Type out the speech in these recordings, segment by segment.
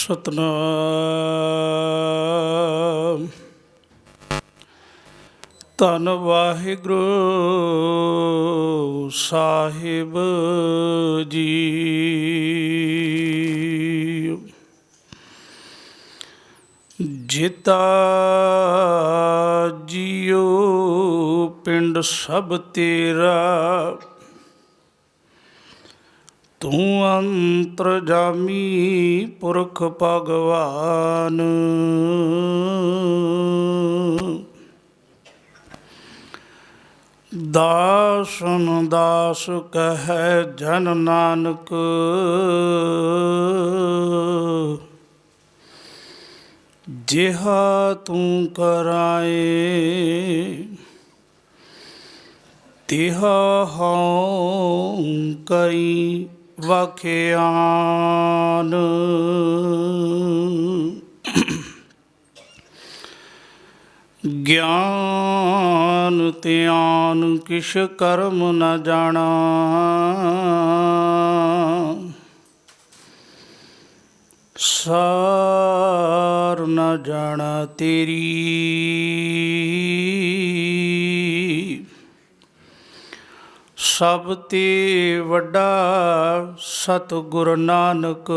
ਸਤਨਾਮ। ਧੰਨ ਵਾਹਿਗੁਰੂ ਸਾਹਿਬ ਜੀ। ਜਿਤਾ ਜੀਓ ਪਿੰਡ ਸਭ ਤੇਰਾ, ਤੂੰ ਅੰਤਰਜਾਮੀ ਪੁਰਖ ਭਗਵਾਨ। ਦਾਸਨ ਦਾਸ ਕਹੈ ਜਨ ਨਾਨਕ, ਜਿਹਾ ਤੂੰ ਕਰਾਏ ਤਿਹਾ ਹਉ ਕਰੀ ਵਖਿਆਨ। ਗਿਆਨ ਧਿਆਨ ਕਿਛ ਕਰਮ ਨ ਜਾਣਾ, ਸਾਰ ਨ ਜਾਣਾ ਤੇਰੀ। ਸਭ ਤੇ ਵੱਡਾ ਸਤਿਗੁਰ ਨਾਨਕ,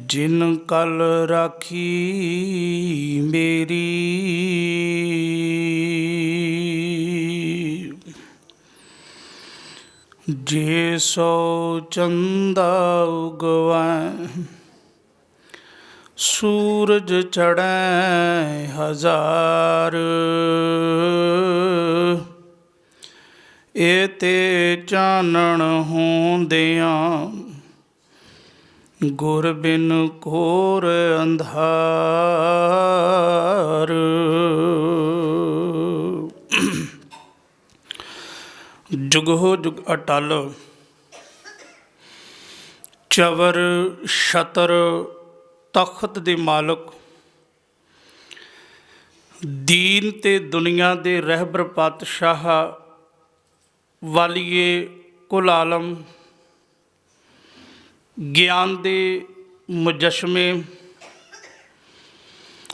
ਜਿਨ ਕਲ ਰਾਖੀ ਮੇਰੀ। ਜੇ ਸੋ ਚੰਦਾ ਉਗਵੈ, ਸੂਰਜ ਚੜ੍ਹੈ ਹਜ਼ਾਰ। ਏ ਤੇ ਚਾਨਣ ਹੋਂਦਿਆਂ, ਗੁਰ ਬਿਨ ਘੋਰ ਅੰਧਾਰ। ਜੁਗਹੁ ਜੁਗ ਅਟਲ, ਚਵਰ ਛਤਰ ਤਖਤ ਦੇ ਮਾਲਕ, ਦੀਨ ਤੇ ਦੁਨੀਆ ਦੇ ਰਹਿਬਰ ਪਾਤਸ਼ਾਹ, ਵਾਲੀਏ ਕੁਲ ਆਲਮ, ਗਿਆਨ ਦੇ ਮੁਜੱਸਮੇ,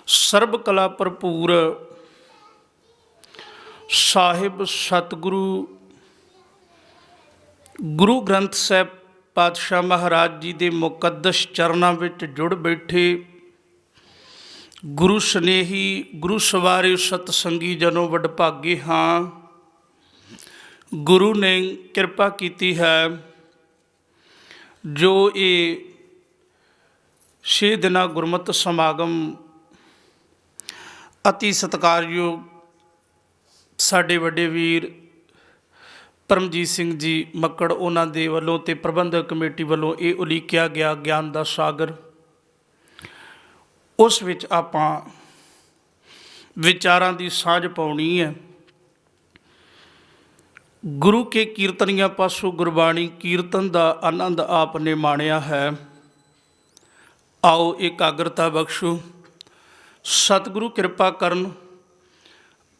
ਸਰਬ ਕਲਾ ਭਰਪੂਰ ਸਾਹਿਬ ਸਤਿਗੁਰੂ ਗੁਰੂ ਗ੍ਰੰਥ ਸਾਹਿਬ ਪਾਤਸ਼ਾਹ ਮਹਾਰਾਜ ਜੀ ਦੇ ਮੁਕੱਦਸ ਚਰਨਾਂ ਵਿੱਚ ਜੁੜ ਬੈਠੇ ਗੁਰੂ ਸਨੇਹੀ, ਗੁਰੂ ਸਵਾਰੇ ਸਤਸੰਗੀ ਜਨੋ ਵਡਭਾਗੇ ਹਾਂ। ਗੁਰੂ ਨੇ ਕਿਰਪਾ ਕੀਤੀ ਹੈ ਜੋ ਇਹ 6 ਦਿਨਾਂ ਗੁਰਮਤਿ ਸਮਾਗਮ ਅਤੀ ਸਤਿਕਾਰਯੋਗ ਸਾਡੇ ਵੱਡੇ ਵੀਰ ਪਰਮਜੀਤ ਸਿੰਘ ਜੀ ਮੱਕੜ ਉਹਨਾਂ ਦੇ ਵੱਲੋਂ ਅਤੇ ਪ੍ਰਬੰਧਕ ਕਮੇਟੀ ਵੱਲੋਂ ਇਹ ਉਲੀਕਿਆ ਗਿਆ ਗਿਆਨ ਦਾ ਸਾਗਰ, ਉਸ ਵਿੱਚ ਆਪਾਂ ਵਿਚਾਰਾਂ ਦੀ ਸਾਂਝ ਪਾਉਣੀ ਹੈ। ਗੁਰੂ ਕੇ ਕੀਰਤਨੀਆਂ ਪਾਸੋਂ ਗੁਰਬਾਣੀ ਕੀਰਤਨ ਦਾ ਆਨੰਦ ਆਪ ਨੇ ਮਾਣਿਆ ਹੈ। ਆਓ ਇਕਾਗਰਤਾ ਬਖਸ਼ੋ, ਸਤਿਗੁਰੂ ਕਿਰਪਾ ਕਰਨ,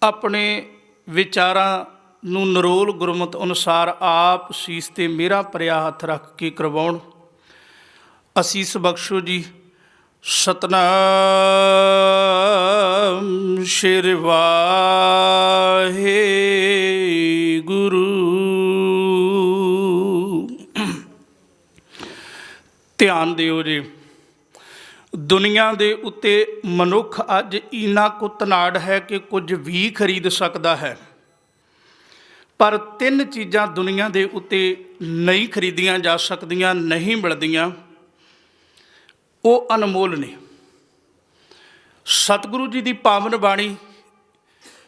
ਆਪਣੇ ਵਿਚਾਰਾਂ ਨੂੰ ਨਿਰੋਲ ਗੁਰਮਤਿ ਅਨੁਸਾਰ ਆਪ ਸੀਸ 'ਤੇ ਮੇਰਾ ਭਰਿਆ ਹੱਥ ਰੱਖ ਕੇ ਕਰਵਾਉਣ। ਅਸੀਸ ਬਖਸ਼ੋ ਜੀ। ਸਤਨਾਮ ਸ਼੍ਰੀ ਵਾਹਿਗੁਰੂ। ਧਿਆਨ ਦਿਓ ਜੀ, ਦੁਨੀਆ ਦੇ ਉੱਤੇ ਮਨੁੱਖ ਅੱਜ ਇੰਨਾ ਕੁ ਧਨਾੜ ਹੈ ਕਿ ਕੁਝ ਵੀ ਖਰੀਦ ਸਕਦਾ ਹੈ, ਪਰ 3 ਚੀਜ਼ਾਂ ਦੁਨੀਆ ਦੇ ਉੱਤੇ ਨਹੀਂ ਖਰੀਦੀਆਂ ਜਾ ਸਕਦੀਆਂ, ਨਹੀਂ ਮਿਲਦੀਆਂ, ਉਹ ਅਨਮੋਲ ਨੇ। ਸਤਿਗੁਰੂ ਜੀ ਦੀ ਪਾਵਨ ਬਾਣੀ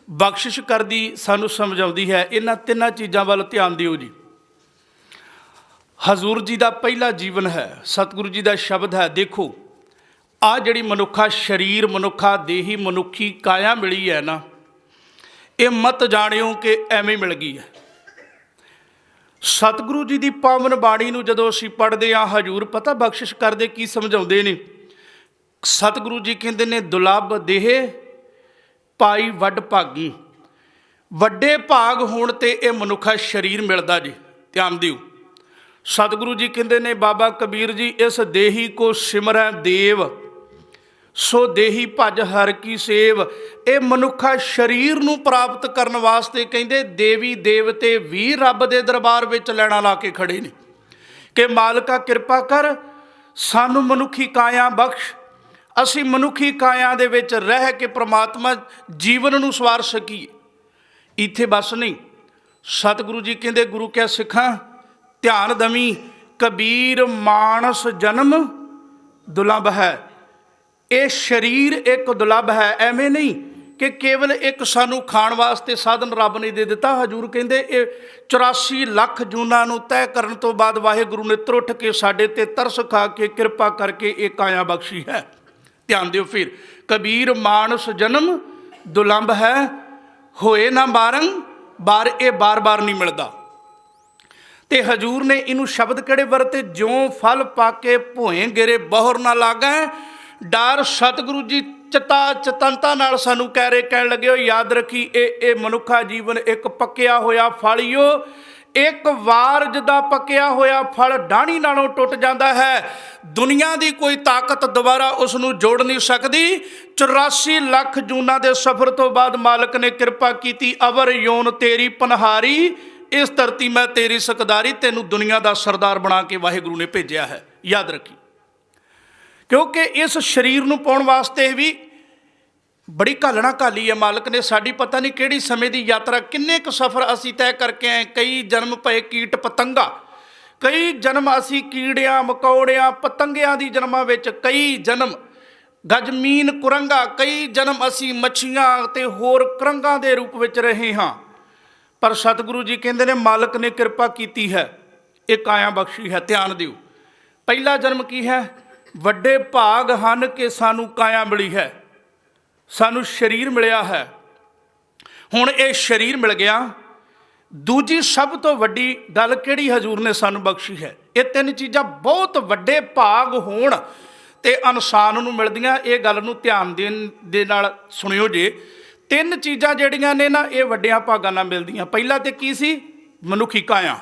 ਬਖਸ਼ਿਸ਼ ਕਰਦੀ ਸਾਨੂੰ ਸਮਝਾਉਂਦੀ ਹੈ, ਇਹਨਾਂ 3 ਚੀਜ਼ਾਂ ਵੱਲ ਧਿਆਨ ਦਿਓ ਜੀ। ਹਜ਼ੂਰ ਜੀ ਦਾ ਪਹਿਲਾ ਜੀਵਨ ਹੈ, ਸਤਿਗੁਰੂ ਜੀ ਦਾ ਸ਼ਬਦ ਹੈ। ਦੇਖੋ, ਆਹ ਜਿਹੜੀ ਮਨੁੱਖਾ ਸਰੀਰ, ਮਨੁੱਖਾ ਦੇਹੀ, ਮਨੁੱਖੀ ਕਾਇਆ ਮਿਲੀ ਹੈ ਨਾ, ਇਹ ਮਤ ਜਾਣਿਓ ਕਿ ਐਵੇਂ ਮਿਲ ਗਈ ਹੈ। ਸਤਿਗੁਰੂ ਜੀ ਦੀ ਪਾਵਨ ਬਾਣੀ ਨੂੰ ਜਦੋਂ ਅਸੀਂ ਪੜ੍ਹਦੇ ਹਾਂ, ਹਜ਼ੂਰ ਪਤਾ ਬਖਸ਼ਿਸ਼ ਕਰਦੇ ਕੀ ਸਮਝਾਉਂਦੇ ਨੇ। ਸਤਿਗੁਰੂ ਜੀ ਕਹਿੰਦੇ ਨੇ, ਦੁਲੱਭ ਦੇਹ ਪਾਈ ਵੱਡ ਭਾਗੀ। ਵੱਡੇ ਭਾਗ ਹੋਣ 'ਤੇ ਇਹ ਮਨੁੱਖਾ ਸਰੀਰ ਮਿਲਦਾ ਜੀ। ਧਿਆਨ ਦਿਓ, सतगुरु जी कहते ने बाबा कबीर जी, इस देही को सिमरै देव, सो देही भज हर की सेव। ये मनुखा शरीर नूं प्राप्त करने वास्ते कहते देवी देवते भी रब दे दरबार विच लैणा ला के खड़े ने कि मालका कृपा कर, सानू मनुखी काया बख्श, असी मनुखी काया दे विच रह के परमात्मा जीवन नूं सवार सकीए। इत्थे बस नहीं, सतगुरु जी कहते गुरु क्या सिखा ध्यान दमी, कबीर मानस जन्म दुलभ है। ये शरीर एक दुलभ है, एवें नहीं कि केवल एक सानू खाण वास्ते साधन रब ने दे दिता। हजूर कहते ये 84 ਲੱਖ जूना नूं तय करन तो बाद वाहिगुरु ने त्रुट के साडे ते तरस खा के कृपा करके एक काया बख्शी है। ध्यान दिओ फिर, कबीर मानस जन्म दुलभ है, होए ना बारंबार, ये बार बार नहीं मिलता। ते हजूर ने इनू शब्द किहड़े वरते, ज्यों फल पाके भोए गिरे बहुर ना लागै डर। सतगुरु जी चता चतनता नाल सानू कह रहे, कहन लगे हो याद रखी ये मनुखा जीवन एक पक्या होया फल ही हो। एक वार जदा पक्या होया फल डाणी नालों टुट जाता है, दुनिया की कोई ताकत दोबारा उसनू जोड़ नहीं सकती। 84 ਲੱਖ जूना के सफर तो बाद मालक ने कृपा की, अवर योन तेरी पनहारी, इस धरती मैं तेरी सकदारी, तेनू दुनिया का सरदार बना के वाहिगुरु ने भेजा है। याद रखी, क्योंकि इस शरीर नूं पाउण वास्ते भी बड़ी घालना घाली है मालक ने साड़ी। पता नहीं किहड़ी समय की यात्रा, किन्ने क सफ़र असी तय करके आए। कई जन्म पए कीट पतंगा, कई जन्म असी कीड़ियां मकौड़ियां पतंगियां दी जन्मां विच, कई जन्म गजमीन कुरंगा, कई जन्म असी मच्छियां ते होर करंगां दे रूप विच रहे हाँ। पर सतगुरु जी कहते हैं मालक ने कृपा की है, एक काया बख्शी है। ध्यान दिओ, पहला जन्म की है, ਵੱਡੇ ਭਾਗ ਹਨ कि सानू काया मिली है, सानू शरीर मिलिया है। हुण ये शरीर मिल गया। दूजी सब तो वड्डी गल किहड़ी हजूर ने सानू बख्शी है, ये तीन चीज़ां बहुत वड्डे भाग होण ते इंसान नूं मिलदियां। ये गल नूं ध्यान दे नाल सुणियो जे, तीन चीज़ां जिहड़ियां ने ना ये वड्डियां भागां नाल मिलदियां। पहला ते की सी, मनुखी काया।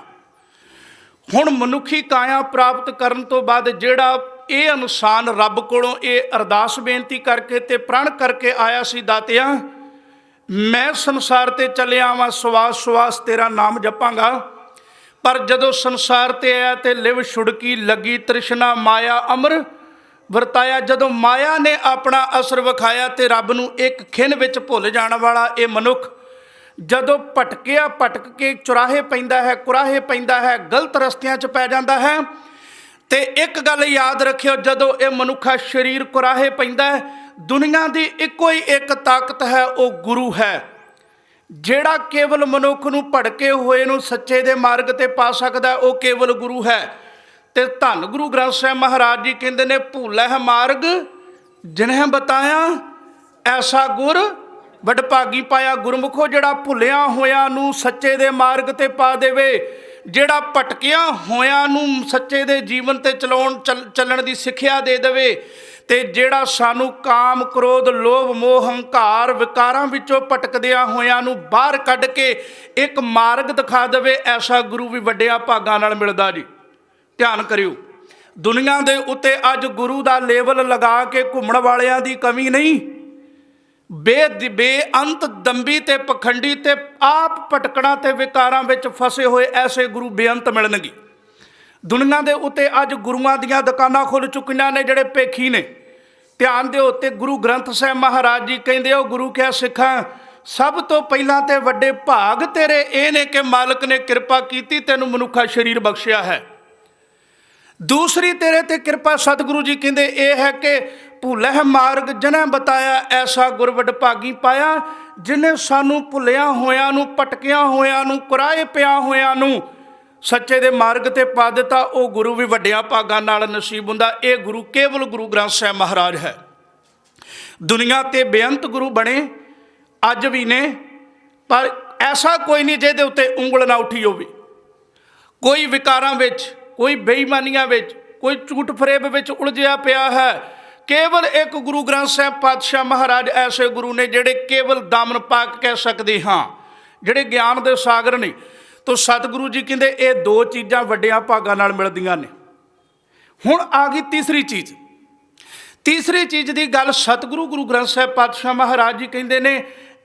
हुण मनुखी काया प्राप्त करन तो बाद जिहड़ा ये इंसान रब कोलों ये अरदास बेनती करके ते प्रण करके आया सी, दातिया मैं संसार ते चलिया वां, सवास सवास तेरा नाम जपांगा। पर जदों संसार ते आया ते लिव छुड़की लगी तृष्णा माया अमर वरताया। जदों माया ने अपना असर विखाया ते रब नूं एक खिन विच भुल जाण वाला ये मनुख जदों भटकिया, भटक के चुराहे पैंदा है, कुराहे पैंदा है, गलत रस्तियां च पै जांदा है। ते एक गल याद रखियो, जदों ये मनुखा शरीर कुराहे पैंदा है, दुनिया की इको ही एक ताकत है, वो गुरु है, जिहड़ा केवल मनुख नूं भड़के हुए नूं सच्चे दे मार्ग ते पा सकदा है, वो केवल गुरु है। ते धन गुरु ग्रंथ साहिब महाराज जी कहंदे ने, भूलै मार्ग जिन्हें बताया ऐसा गुर वडभागी पाया। गुरमुखो जिहड़ा भुलिया होया नूं सच्चे दे मार्ग ते पा देवे, जिहड़ा भटकिया होया नूं सच्चे दे जीवन ते चलण दी सिੱਖਿਆ दे देवे, ते जिहड़ा सानू काम क्रोध लोभ मोह हंकार विकारां विचों भटकदिया होया नूं बाहर कढ के एक मार्ग दिखा देवे, ऐसा गुरु भी वड्डिया भागां नाल मिलदा जी। ध्यान करियो, दुनिया दे उत्ते अज गुरु दा लेवल लगा के घुमण वालियां दी कमी नहीं। बेअंत दंबी ते पखंडी ते आप भटकणा ते विकारां विच फसे हुए ऐसे गुरु बेअंत मिलणगे। दुनिया दे उत्ते अज गुरुआं दीयां दुकानां खुल चुकीआं ने जिहड़े पेखी ने। ध्यान दिओ, ते गुरु ग्रंथ साहिब महाराज जी कहंदे हो, गुरु क्या सिखां सब तो पहलां ते वड्डे भाग तेरे ये ने कि मालक ने कृपा कीती, तैनूं मनुखा शरीर बख्शिया है। दूसरी तेरे ते कृपा सतगुरु जी कहंदे ये है कि भुलै मार्ग जिन्हें बताया ऐसा गुर वडभागी पाया। जिन्हें सानू भुलिया होया नूं भटकिया होया नूं कुराए पिया होया नूं सच्चे दे मार्ग ते पा दिता, वो गुरु भी वड्डिया भागां नाल नसीब हुंदा। ये गुरु केवल गुरु ग्रंथ साहिब महाराज है। दुनिया ते बेअंत गुरु बने अज भी ने, पर ऐसा कोई नहीं जिहदे उत्ते उंगल ना उठी होवे। कोई विकारां विच, कोई बेईमानियां विच, कोई झूठ फरेब विच उलझिया पिया है। केवल एक गुरु ग्रंथ साहिब पातशाह महाराज ऐसे गुरु ने जिहड़े केवल दामन पाक कह सकते हाँ, जिहड़े ज्ञान दे सागर ने। तो सतगुरु जी कहते ये दो चीज़ां वड्डियां भागां नाल मिलदियां ने। हुण आ गई तीसरी चीज़। तीसरी चीज़ की गल सतगुरु गुरु ग्रंथ साहिब पातशाह महाराज जी कहते ने,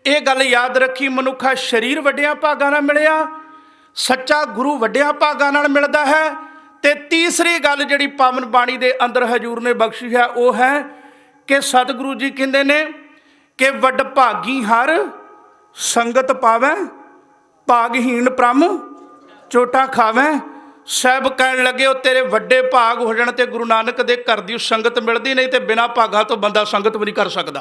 ये गल याद रखी, मनुखा शरीर वड्डियां भागां नाल मिलिया, सच्चा गुरु वड्डियां भागां नाल मिलदा है। ते तीसरी गल जिहड़ी पावन बाणी दे अंदर हजूर ने बख्शी है वो है कि सतगुरु जी कहते ने कि वड भागी हर संगत पावै, भागहीन प्रम चोटा खावै। साहब कह लगे वो तेरे वड्डे भाग हो जाने ते गुरु नानक दे घर दी संगत मिलती, नहीं तो बिना भागां तो बंदा संगत भी नहीं कर सकता।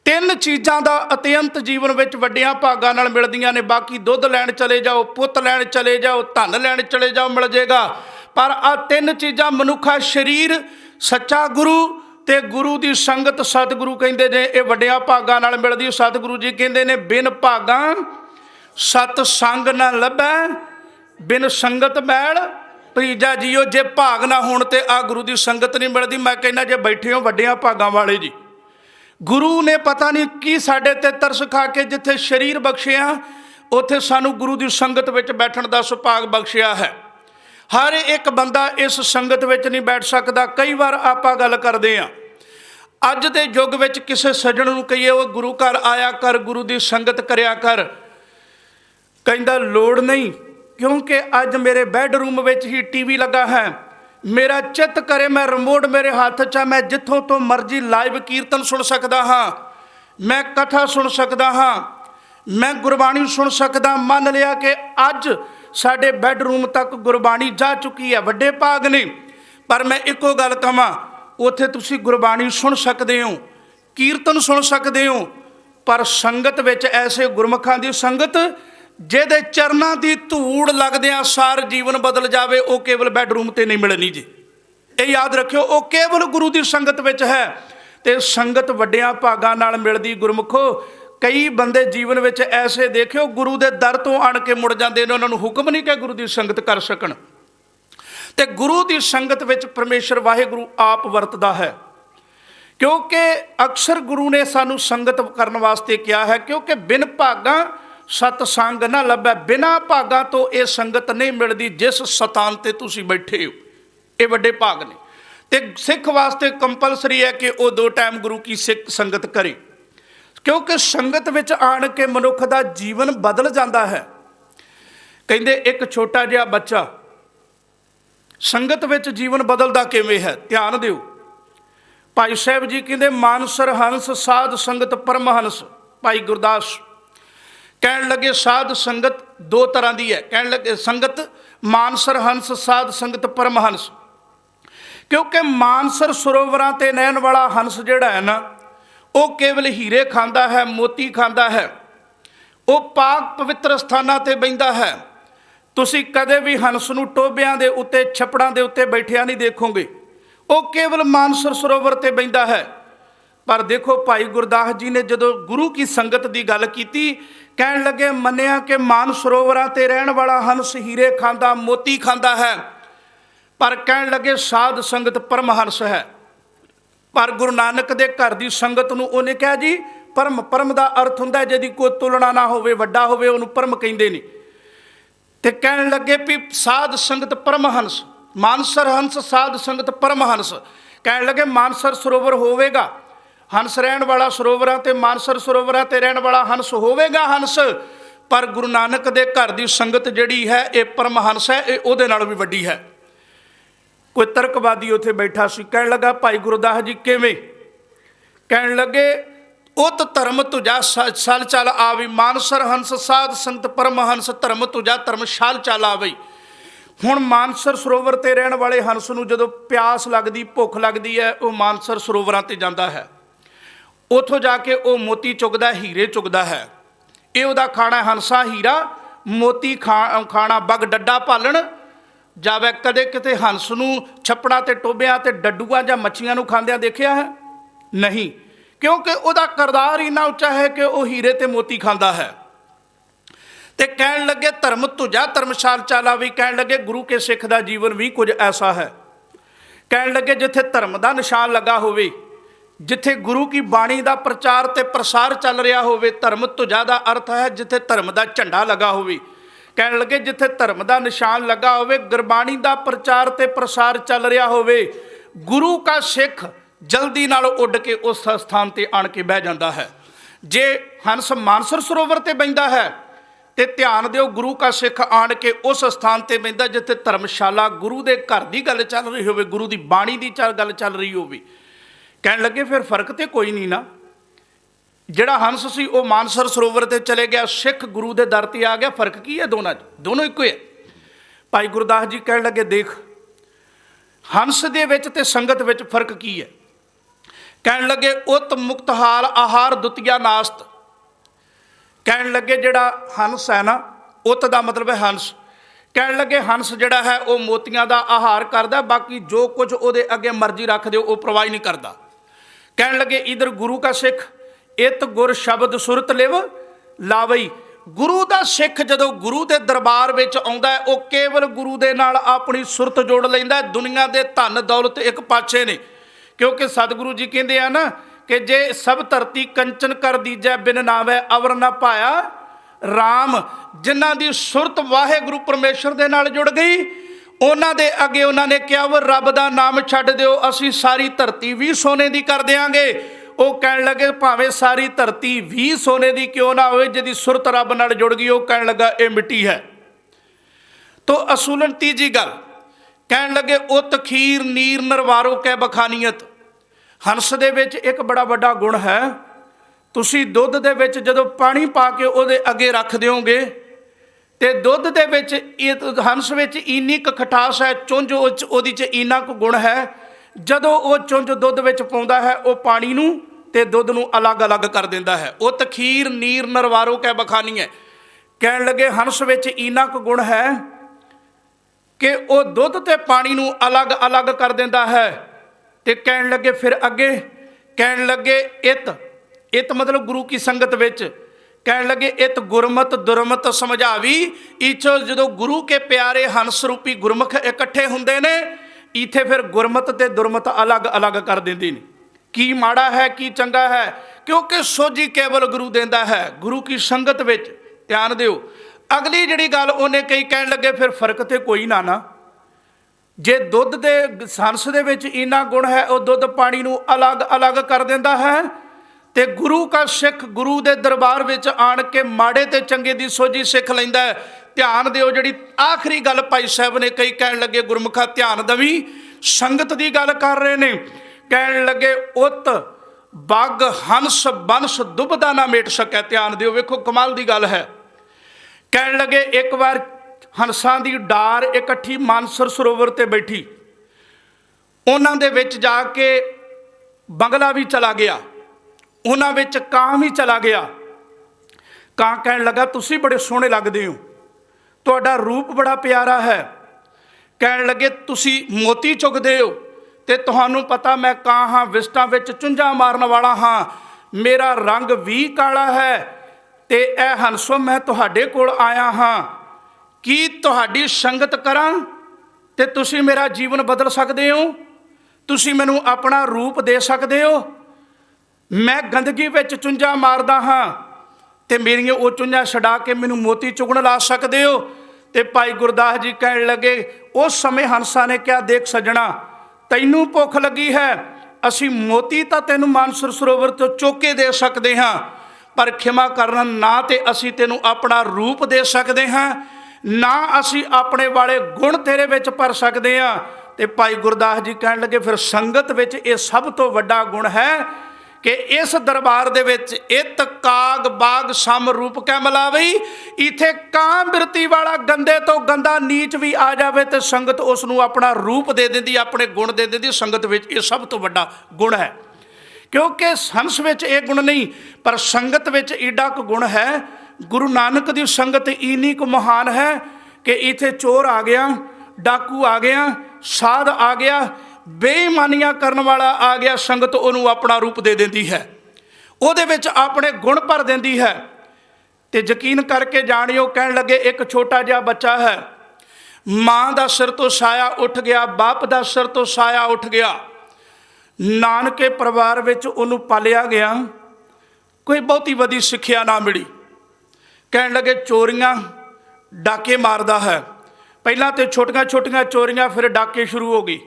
तीन चीज़ां दा अत्यंत जीवन में वड्डियां भागां नाल मिलदियां ने। बाकी दुध लैण चले जाओ, पुत लैण चले जाओ, धन लैण चले जाओ, मिल जाएगा। पर आ तीन चीज़ां मनुखा शरीर, सच्चा गुरु ते गुरु की संगत सतगुरु कहते ने, ये वड्डियां भागां नाल मिलदी। सतगुरु जी कहते ने बिन भागां सत संग न लभै, बिन संगत बैल प्रीजा जीओ। जे भाग ना होण ते आ गुरु की संगत नहीं मिलती। मैं कहना जे बैठे हो वड्डियां भागां वाले जी, गुरु ने पता नहीं की साडे ते तरस खा के जिथे शरीर बख्शिया उत्थे सानू गुरु की संगत विच बैठण दा सुभाग बख्शिया है। हर एक बंदा इस संगत विच नहीं बैठ सकता। कई बार आपां गल करदे आ, अज दे युग विच किसी सज्जण नूं कहिए वो गुरु घर आया कर, गुरु की संगत करया कर, कहंदा लोड़ नहीं, क्योंकि अज मेरे बैडरूम में ही टीवी लगा है, मेरा चित करे मैं रिमोट मेरे हाथ च, मैं जिथों तो मर्जी लाइव कीर्तन सुन सकता हाँ, मैं कथा सुन सकता हाँ, मैं गुरबाणी सुन सकता। मान लिया कि अज साडे बैडरूम तक गुरबाणी जा चुकी है, वड्डे भाग ने। पर मैं एको गल कहां, उत्थे तुसीं गुरबाणी सुन सकते हो, कीर्तन सुन सकते हो, पर संगत विच ऐसे गुरमुखां दी संगत जिहदे चरनां दी धूड़ लगदिआं सार जीवन बदल जावे, वो केवल बैडरूम ते नहीं मिलनी जी। ये याद रखियो, वो केवल गुरु की संगत विच है। ते संगत वड्डियां भागां नाल मिलदी। गुरमुखो कई बंदे जीवन विच ऐसे देखियो गुरु दे दर तो आण के मुड़ जांदे ने, उन्हां नूं हुक्म नहीं कि गुरु की संगत कर सकण। ते गुरु की संगत विच परमेश्वर वाहिगुरु आप वरतदा है, क्योंकि अक्सर गुरु ने सानू संगत करने वास्ते किया है। क्योंकि बिन भागां सतसंग ना लभै, बिना भागां तो ये संगत नहीं मिलती जिस सतान ते तुसीं बैठे हो। ये वड्डे भाग ने। ते सिख वास्ते कंपलसरी है कि वो 2 टाइम गुरु की सिख संगत करे, क्योंकि संगत विच आण के मनुख दा जीवन बदल जाता है। कहंदे एक छोटा जिहा बच्चा संगत विच जीवन बदलदा किवें है, ध्यान दिओ। भाई साहब जी कहंदे मानसर हंस साध संगत परमहंस। भाई गुरदास कहण लगे साध संगत 2 तरह की है। कहण लगे संगत मानसर हंस साध संगत परमहंस। क्योंकि मानसर सरोवरां ते नैन वाला हंस जिहड़ा है ना, वो केवल हीरे खांदा है, मोती खांदा है, वो पाक पवित्र स्थानां ते बहिंदा है। तुसीं कदे भी हंस नूं टोबियां दे उत्ते छपड़ां दे उत्ते बैठिया नहीं देखोगे, वो केवल मानसर सरोवर ते बहिंदा है। पर देखो भाई गुरदास जी ने जदों गुरु की संगत की गल की, कहण लगे मन्निया कि मान सरोवरां ते रहण वाला हंस हीरे खांदा मोती खांदा है, पर कहण लगे साध संगत परमहंस है। पर गुरु नानक दे घर की संगत नूं उन्हें कहा जी परम। परम का अर्थ हुंदा जिहदी कोई तुलना ना होवे, वड्डा होवे, उहनूं परम कहिंदे ने। ते कहण लगे भी साध संगत परमहंस, मानसर हंस साध संगत परमहंस। कहण लगे मानसर सरोवर होवेगा, हंस रहण वाला सरोवरां ते मानसर सरोवरां ते रहण वाला हंस होवेगा हंस, पर गुरु नानक दे घर की संगत जिहड़ी है ये परमहंस है, ये उहदे नालों भी वड्डी है। कोई तर्कवादी उत्थे बैठा सी, कहण लगा भाई गुरदास जी किवें? कहण लगे उत धर्म तुझा सल चल आवी, मानसर हंस साध संगत परमहंस धर्म तुझा धर्मशाल चल आवी। हुण मानसर सरोवर ते रहण वाले हंस नूं जदों प्यास लगदी भुख लगदी है, वो मानसर सरोवरां ते जांदा है, उथों जाके वो मोती चुगदा, हीरे चुगदा है। ये उहदा खाना हंसा हीरा मोती खाना बग डड्डा भालण जावे। कदे किते हंस नूं छप्पड़ां ते टोबियां ते डड्डूआं जां मच्छियां नूं खांदिआं देखिआ है? नहीं, क्योंकि उहदा करदार इन्ना उच्चा है कि वह हीरे ते मोती खांदा है। ते कहण लगे धर्म तुझा धर्मशाल चाला भी। कहण लगे गुरु के सिख का जीवन भी कुछ ऐसा है। कहण लगे जिथे धर्म का निशान लगा होवे, जिथे गुरु की बाणी का प्रचार ते प्रसार चल रहा होवे, धर्म तुझा का अर्थ है जिथे धर्म का झंडा लगा होवे। ਕਹਿਣ ਲੱਗੇ ਜਿੱਥੇ ਧਰਮ ਦਾ ਨਿਸ਼ਾਨ ਲੱਗਾ ਹੋਵੇ, ਗੁਰਬਾਣੀ ਦਾ ਪ੍ਰਚਾਰ ਤੇ ਪ੍ਰਸਾਰ ਚੱਲ ਰਿਹਾ ਹੋਵੇ, ਗੁਰੂ ਕਾ ਸਿੱਖ ਜਲਦੀ ਨਾਲ ਉੱਡ ਕੇ ਉਸ ਸਥਾਨ ਤੇ ਆਣ ਕੇ ਬਹਿ ਜਾਂਦਾ ਹੈ। ਜੇ ਹੰਸ ਮਾਨਸਰ ਸਰੋਵਰ ਤੇ ਬਹਿੰਦਾ ਹੈ ਤੇ ਧਿਆਨ ਦਿਓ, ਗੁਰੂ ਕਾ ਸਿੱਖ ਆਣ ਕੇ ਉਸ ਸਥਾਨ ਤੇ ਬਹਿੰਦਾ ਜਿੱਥੇ ਧਰਮਸ਼ਾਲਾ, ਗੁਰੂ ਦੇ ਘਰ ਦੀ ਗੱਲ ਚੱਲ ਰਹੀ ਹੋਵੇ, ਗੁਰੂ ਦੀ ਬਾਣੀ ਦੀ ਗੱਲ ਚੱਲ ਰਹੀ ਹੋਵੇ। ਕਹਿਣ ਲੱਗੇ ਫਿਰ ਫਰਕ ਤੇ ਕੋਈ ਨਹੀਂ ਨਾ, ਜਿਹੜਾ ਹੰਸ ਸੀ ਉਹ ਮਾਨਸਰ ਸਰੋਵਰ ਤੇ ਚਲੇ ਗਿਆ, ਸਿੱਖ ਗੁਰੂ ਦੇ ਦਰ ਤੇ ਆ ਗਿਆ, ਫਰਕ ਕੀ ਹੈ ਦੋਨਾਂ 'ਚ? ਦੋਨੋਂ ਇੱਕੋ ਹੈ। ਭਾਈ ਗੁਰਦਾਸ ਜੀ ਕਹਿਣ ਲੱਗੇ ਦੇਖ, ਹੰਸ ਦੇ ਵਿੱਚ ਤੇ ਸੰਗਤ ਵਿੱਚ ਫਰਕ ਕੀ ਹੈ? ਕਹਿਣ ਲੱਗੇ ਉਤ ਮੁਕਤ ਹਾਲ ਆਹਾਰ ਦੁਤੀਆ ਨਾਸਤ। ਕਹਿਣ ਲੱਗੇ ਜਿਹੜਾ ਹੰਸ ਹੈ ਨਾ, ਉਤ ਦਾ ਮਤਲਬ ਹੈ ਹੰਸ। ਕਹਿਣ ਲੱਗੇ ਹੰਸ ਜਿਹੜਾ ਹੈ ਉਹ ਮੋਤੀਆਂ ਦਾ ਆਹਾਰ ਕਰਦਾ, ਬਾਕੀ ਜੋ ਕੁਝ ਉਹਦੇ ਅੱਗੇ ਮਰਜ਼ੀ ਰੱਖ ਦਿਓ ਉਹ ਪਰਵਾਹ ਨਹੀਂ ਕਰਦਾ। ਕਹਿਣ ਲੱਗੇ ਇਧਰ ਗੁਰੂ ਕਾ ਸਿੱਖ ਇਤ ਗੁਰ ਸ਼ਬਦ ਸੁਰਤ ਲਿਵ ਲਾਵਈ। ਗੁਰੂ ਦਾ ਸਿੱਖ ਜਦੋਂ ਗੁਰੂ ਦੇ ਦਰਬਾਰ ਵਿੱਚ ਆਉਂਦਾ ਹੈ, ਉਹ ਕੇਵਲ ਗੁਰੂ ਦੇ ਨਾਲ ਆਪਣੀ ਸੁਰਤ ਜੋੜ ਲੈਂਦਾ। ਦੁਨੀਆ ਦੇ ਧਨ ਦੌਲਤ ਇੱਕ ਪਾਸੇ ਨੇ, ਕਿਉਂਕਿ ਸਤਿਗੁਰੂ ਜੀ ਕਹਿੰਦੇ ਆ ਨਾ ਕਿ ਜੇ ਸਭ ਧਰਤੀ ਕੰਚਨ ਕਰ ਦੀਜੈ ਬਿਨ ਨਾਵੈ ਅਵਰ ਨਾ ਪਾਇਆ ਰਾਮ। ਜਿਨ੍ਹਾਂ ਦੀ ਸੁਰਤ ਵਾਹਿਗੁਰੂ ਪਰਮੇਸ਼ਰ ਦੇ ਨਾਲ ਜੁੜ ਗਈ, ਉਹਨਾਂ ਦੇ ਅੱਗੇ ਉਹਨਾਂ ਨੇ ਕਿਹਾ ਉਹ ਰੱਬ ਦਾ ਨਾਮ ਛੱਡ ਦਿਓ, ਅਸੀਂ ਸਾਰੀ ਧਰਤੀ ਵੀ ਸੋਨੇ ਦੀ ਕਰ ਦਿਆਂਗੇ। ਉਹ ਕਹਿਣ ਲੱਗੇ ਭਾਵੇਂ ਸਾਰੀ ਧਰਤੀ ਵੀ ਸੋਨੇ ਦੀ ਕਿਉਂ ਨਾ ਹੋਵੇ, ਜਿਹਦੀ ਸੁਰਤ ਰੱਬ ਨਾਲ ਜੁੜ ਗਈ, ਉਹ ਕਹਿਣ ਲੱਗਾ ਇਹ ਮਿੱਟੀ ਹੈ। ਤੋ ਅਸੂਲਨ ਤੀਜੀ ਗੱਲ ਕਹਿਣ ਲੱਗੇ ਉਤ ਖੀਰ ਨੀਰ ਨਰਵਾਰੋ ਕੈ ਬਖਾਨੀਅਤ। ਹੰਸ ਦੇ ਵਿੱਚ ਇੱਕ ਬੜਾ ਵੱਡਾ ਗੁਣ ਹੈ, ਤੁਸੀਂ ਦੁੱਧ ਦੇ ਵਿੱਚ ਜਦੋਂ ਪਾਣੀ ਪਾ ਕੇ ਉਹਦੇ ਅੱਗੇ ਰੱਖ ਦਿਓਗੇ ਤੇ ਦੁੱਧ ਦੇ ਵਿੱਚ ਹੰਸ ਵਿੱਚ ਇੰਨੀ ਕੁ ਖਟਾਸ ਹੈ, ਚੁੰਝ ਉਹਦੀ 'ਚ ਇੰਨਾ ਕੁ ਗੁਣ ਹੈ, ਜਦੋਂ ਉਹ ਚੁੰਝ ਦੁੱਧ ਵਿੱਚ ਪਾਉਂਦਾ ਹੈ ਉਹ ਪਾਣੀ ਨੂੰ ਤੇ ਦੁੱਧ ਨੂੰ ਅਲੱਗ-ਅਲੱਗ ਕਰ ਦਿੰਦਾ ਹੈ। ਉਹ ਤਖੀਰ ਨੀਰ ਨਰਵਾਰੋ ਕੈ ਬਖਾਨੀ ਹੈ। ਕਹਿਣ ਲੱਗੇ ਹੰਸ ਵਿੱਚ ਇੰਨਾ ਕੁ ਗੁਣ ਹੈ ਕਿ ਉਹ ਦੁੱਧ ਤੇ ਪਾਣੀ ਨੂੰ ਅਲੱਗ-ਅਲੱਗ ਕਰ ਦਿੰਦਾ ਹੈ। ਤੇ ਕਹਿਣ ਲੱਗੇ ਫਿਰ ਅੱਗੇ ਕਹਿਣ ਲੱਗੇ ਇਤ ਮਤਲਬ ਗੁਰੂ ਕੀ ਸੰਗਤ ਵਿੱਚ। ਕਹਿਣ ਲੱਗੇ ਇਤ ਗੁਰਮਤ ਦੁਰਮਤ ਸਮਝਾਵੀ। ਇੱਥੋਂ ਜਦੋਂ ਗੁਰੂ ਕੇ ਪਿਆਰੇ ਹੰਸ ਰੂਪੀ ਗੁਰਮੁਖ ਇਕੱਠੇ ਹੁੰਦੇ ਨੇ, ਇੱਥੇ ਫਿਰ ਗੁਰਮਤ ਤੇ ਦੁਰਮਤ ਅਲੱਗ-ਅਲੱਗ ਕਰ ਦਿੰਦੇ ਨੇ, ਕੀ ਮਾੜਾ ਹੈ ਕੀ ਚੰਗਾ ਹੈ, ਕਿਉਂਕਿ ਸੋਝੀ ਕੇਵਲ ਗੁਰੂ ਦਿੰਦਾ ਹੈ। ਗੁਰੂ ਕੀ ਸੰਗਤ ਵਿੱਚ ਧਿਆਨ ਦਿਓ। ਅਗਲੀ ਜਿਹੜੀ ਗੱਲ ਉਹਨੇ ਕਹੀ, ਕਹਿਣ ਲੱਗੇ ਫਿਰ ਫਰਕ ਤੇ ਕੋਈ ਨਾ ਜੇ ਦੁੱਧ ਦੇ ਹੰਸ ਦੇ ਵਿੱਚ ਇੰਨਾ ਗੁਣ ਹੈ, ਉਹ ਦੁੱਧ ਪਾਣੀ ਨੂੰ ਅਲੱਗ-ਅਲੱਗ ਕਰ ਦਿੰਦਾ ਹੈ, ਤੇ ਗੁਰੂ ਕਾ ਸਿੱਖ ਗੁਰੂ ਦੇ ਦਰਬਾਰ ਵਿੱਚ ਆਣ ਕੇ ਮਾੜੇ ਤੇ ਚੰਗੇ ਦੀ ਸੋਝੀ ਸਿੱਖ ਲੈਂਦਾ ਹੈ। ਧਿਆਨ ਦਿਓ ਜਿਹੜੀ ਆਖਰੀ ਗੱਲ ਭਾਈ ਸਾਹਿਬ ਨੇ ਕਹੀ, ਕਹਿਣ ਲੱਗੇ ਗੁਰਮੁਖਾ ਧਿਆਨ ਦਵੀ, ਸੰਗਤ ਦੀ ਗੱਲ ਕਰ ਰਹੇ ਨੇ। ਕਹਿਣ ਲੱਗੇ ਉਤ ਬੱਗ ਹੰਸ ਬੰਸ ਦੁਬਦਾ ਨਾ ਮੇਟ ਸਕਿਆ। ਧਿਆਨ ਦਿਓ, ਵੇਖੋ ਕਮਾਲ ਦੀ ਗੱਲ ਹੈ। ਕਹਿਣ ਲੱਗੇ ਇੱਕ ਵਾਰ ਹੰਸਾਂ ਦੀ ਡਾਰ ਇਕੱਠੀ ਮਾਨਸਰ ਸਰੋਵਰ ਤੇ ਬੈਠੀ, ਉਹਨਾਂ ਦੇ ਵਿੱਚ ਜਾ ਕੇ ਬੰਗਲਾ ਵੀ ਚਲਾ ਗਿਆ, ਉਹਨਾਂ ਵਿੱਚ ਕਾਂ ਵੀ ਚਲਾ ਗਿਆ। ਕਾਂ ਕਹਿਣ ਲੱਗਾ ਤੁਸੀਂ ਬੜੇ ਸੋਹਣੇ ਲੱਗਦੇ ਹੋ, ਤੁਹਾਡਾ ਰੂਪ ਬੜਾ ਪਿਆਰਾ ਹੈ। ਕਹਿਣ ਲੱਗੇ ਤੁਸੀਂ ਮੋਤੀ ਚੁਗਦੇ ਹੋ ਤੇ ਤੁਹਾਨੂੰ ਪਤਾ ਮੈਂ ਕਾਂ ਹਾਂ, ਵਿਸਟਾਂ ਵਿੱਚ ਚੁੰਝਾਂ ਮਾਰਨ ਵਾਲਾ ਹਾਂ, ਮੇਰਾ ਰੰਗ ਵੀ ਕਾਲਾ ਹੈ ਤੇ ਇਹ ਹੰਸੋ ਮੈਂ ਤੁਹਾਡੇ ਕੋਲ ਆਇਆ ਹਾਂ, ਕੀ ਤੁਹਾਡੀ ਸੰਗਤ ਕਰਾਂ ਤੇ ਤੁਸੀਂ ਮੇਰਾ ਜੀਵਨ ਬਦਲ ਸਕਦੇ ਹੋ, ਤੁਸੀਂ ਮੈਨੂੰ ਆਪਣਾ ਰੂਪ ਦੇ ਸਕਦੇ ਹੋ। ਮੈਂ ਗੰਦਗੀ ਵਿੱਚ ਚੁੰਝਾਂ ਮਾਰਦਾ ਹਾਂ ਤੇ ਮੇਰੀਆਂ ਉਹ ਚੁੰਝਾਂ ਛਡਾ ਕੇ ਮੈਨੂੰ ਮੋਤੀ ਚੁਗਣ ਲਾ ਸਕਦੇ ਹੋ। ਤੇ ਭਾਈ ਗੁਰਦਾਸ ਜੀ ਕਹਿਣ ਲੱਗੇ ਉਸ ਸਮੇਂ ਹੰਸਾਂ ਨੇ ਕਿਹਾ ਦੇਖ ਸੱਜਣਾ, ਤੈਨੂੰ ਭੁੱਖ ਲੱਗੀ ਹੈ, ਅਸੀਂ ਮੋਤੀ ਤਾਂ ਤੈਨੂੰ ਮਾਨਸਰ ਸਰੋਵਰ ਤੋਂ ਚੁੱਕ ਕੇ ਦੇ ਸਕਦੇ ਹਾਂ, ਪਰ ਖਿਮਾ ਕਰਨਾ ਨਾ ਤੇ ਅਸੀਂ ਤੈਨੂੰ ਆਪਣਾ ਰੂਪ ਦੇ ਸਕਦੇ ਹਾਂ, ਨਾ ਅਸੀਂ ਆਪਣੇ ਵਾਲੇ ਗੁਣ ਤੇਰੇ ਵਿੱਚ ਭਰ ਸਕਦੇ ਹਾਂ। ਤੇ ਭਾਈ ਗੁਰਦਾਸ ਜੀ ਕਹਿਣ ਲੱਗੇ ਫਿਰ ਸੰਗਤ ਵਿੱਚ ਇਹ ਸਭ ਤੋਂ ਵੱਡਾ ਗੁਣ ਹੈ ਕਿ ਇਸ ਦਰਬਾਰ ਦੇ ਵਿੱਚ ਇਤ ਕਾਗ ਬਾਗ ਸਮ ਰੂਪ ਕੈ ਮਿਲਾਵਈ। ਇੱਥੇ ਕਾਂ ਬਿਰਤੀ ਵਾਲਾ ਗੰਦੇ ਤੋਂ ਗੰਦਾ ਨੀਚ ਵੀ ਆ ਜਾਵੇ ਤੇ ਸੰਗਤ ਉਸ ਨੂੰ ਆਪਣਾ ਰੂਪ ਦੇ ਦਿੰਦੀ, ਆਪਣੇ ਗੁਣ ਦੇ ਦਿੰਦੀ। ਸੰਗਤ ਵਿੱਚ ਇਹ ਸਭ ਤੋਂ ਵੱਡਾ ਗੁਣ ਹੈ, ਕਿਉਂਕਿ ਹੰਸ ਵਿੱਚ ਇਹ ਗੁਣ ਨਹੀਂ, ਪਰ ਸੰਗਤ ਵਿੱਚ ਏਡਾ ਕੁ ਗੁਣ ਹੈ। ਗੁਰੂ ਨਾਨਕ ਦੀ ਸੰਗਤ ਇੰਨੀ ਕੁ ਮਹਾਨ ਹੈ ਕਿ ਇੱਥੇ ਚੋਰ ਆ ਗਿਆ, ਡਾਕੂ ਆ ਗਿਆ, ਸਾਧ ਆ ਗਿਆ, ਬੇਈਮਾਨੀਆਂ ਕਰਨ ਵਾਲਾ ਆ ਗਿਆ, ਸੰਗਤ ਉਹਨੂੰ ਆਪਣਾ ਰੂਪ ਦੇ ਦਿੰਦੀ ਹੈ, ਉਹਦੇ ਵਿੱਚ ਆਪਣੇ ਗੁਣ ਭਰ ਦਿੰਦੀ ਹੈ। ਤੇ ਯਕੀਨ ਕਰਕੇ ਜਾਣਿਓ, ਕਹਿਣ ਲੱਗੇ ਇੱਕ ਛੋਟਾ ਜਿਹਾ ਬੱਚਾ ਹੈ, ਮਾਂ ਦਾ ਸਿਰ ਤੋਂ ਸਾਇਆ ਉੱਠ ਗਿਆ, ਬਾਪ ਦਾ ਸਿਰ ਤੋਂ ਸਾਇਆ ਉੱਠ ਗਿਆ, ਨਾਨਕੇ ਪਰਿਵਾਰ ਵਿੱਚ ਉਹਨੂੰ ਪਾਲਿਆ ਗਿਆ, ਕੋਈ ਬਹੁਤੀ ਵਧੀ ਸਿੱਖਿਆ ਨਾ ਮਿਲੀ। ਕਹਿਣ ਲੱਗੇ ਚੋਰੀਆਂ ਡਾਕੇ ਮਾਰਦਾ ਹੈ। ਪਹਿਲਾਂ ਤੇ ਛੋਟੀਆਂ ਛੋਟੀਆਂ ਚੋਰੀਆਂ, ਫਿਰ ਡਾਕੇ ਸ਼ੁਰੂ ਹੋ ਗਏ।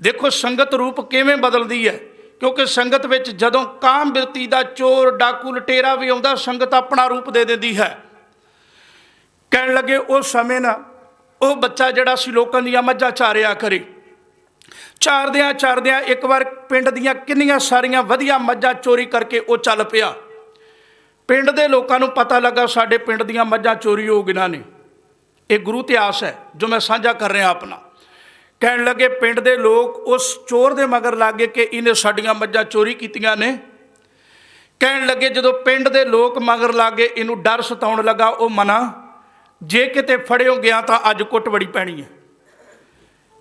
ਦੇਖੋ ਸੰਗਤ ਰੂਪ ਕਿਵੇਂ ਬਦਲਦੀ ਹੈ, ਕਿਉਂਕਿ ਸੰਗਤ ਵਿੱਚ ਜਦੋਂ ਕਾਮ ਬਿਰਤੀ ਦਾ ਚੋਰ, ਡਾਕੂ, ਲਟੇਰਾ ਵੀ ਆਉਂਦਾ, ਸੰਗਤ ਆਪਣਾ ਰੂਪ ਦੇ ਦਿੰਦੀ ਹੈ। ਕਹਿਣ ਲੱਗੇ ਉਸ ਸਮੇਂ ਨਾ ਉਹ ਬੱਚਾ ਜਿਹੜਾ ਸੀ ਲੋਕਾਂ ਦੀਆਂ ਮੱਝਾਂ ਚਾਰਿਆ ਕਰੇ। ਚਾਰਦਿਆਂ ਚਾਰਦਿਆਂ ਇੱਕ ਵਾਰ ਪਿੰਡ ਦੀਆਂ ਕਿੰਨੀਆਂ ਸਾਰੀਆਂ ਵਧੀਆ ਮੱਝਾਂ ਚੋਰੀ ਕਰਕੇ ਉਹ ਚੱਲ ਪਿਆ। ਪਿੰਡ ਦੇ ਲੋਕਾਂ ਨੂੰ ਪਤਾ ਲੱਗਾ ਸਾਡੇ ਪਿੰਡ ਦੀਆਂ ਮੱਝਾਂ ਚੋਰੀ ਹੋ ਗਈਆਂ ਨੇ। ਇਹ ਗੁਰੂ ਇਤਿਹਾਸ ਹੈ ਜੋ ਮੈਂ ਸਾਂਝਾ ਕਰ ਰਿਹਾ ਆਪਣਾ। ਕਹਿਣ ਲੱਗੇ ਪਿੰਡ ਦੇ ਲੋਕ ਉਸ ਚੋਰ ਦੇ ਮਗਰ ਲੱਗ ਗਏ ਕਿ ਇਹਨੇ ਸਾਡੀਆਂ ਮੱਝਾਂ ਚੋਰੀ ਕੀਤੀਆਂ ਨੇ। ਕਹਿਣ ਲੱਗੇ ਜਦੋਂ ਪਿੰਡ ਦੇ ਲੋਕ ਮਗਰ ਲੱਗ ਗਏ, ਇਹਨੂੰ ਡਰ ਸਤਾਉਣ ਲੱਗਾ। ਉਹ ਮਨਾ, ਜੇ ਕਿਤੇ ਫੜਿਓ ਗਿਆ ਤਾਂ ਅੱਜ ਕੁੱਟ ਬੜੀ ਪੈਣੀ ਹੈ।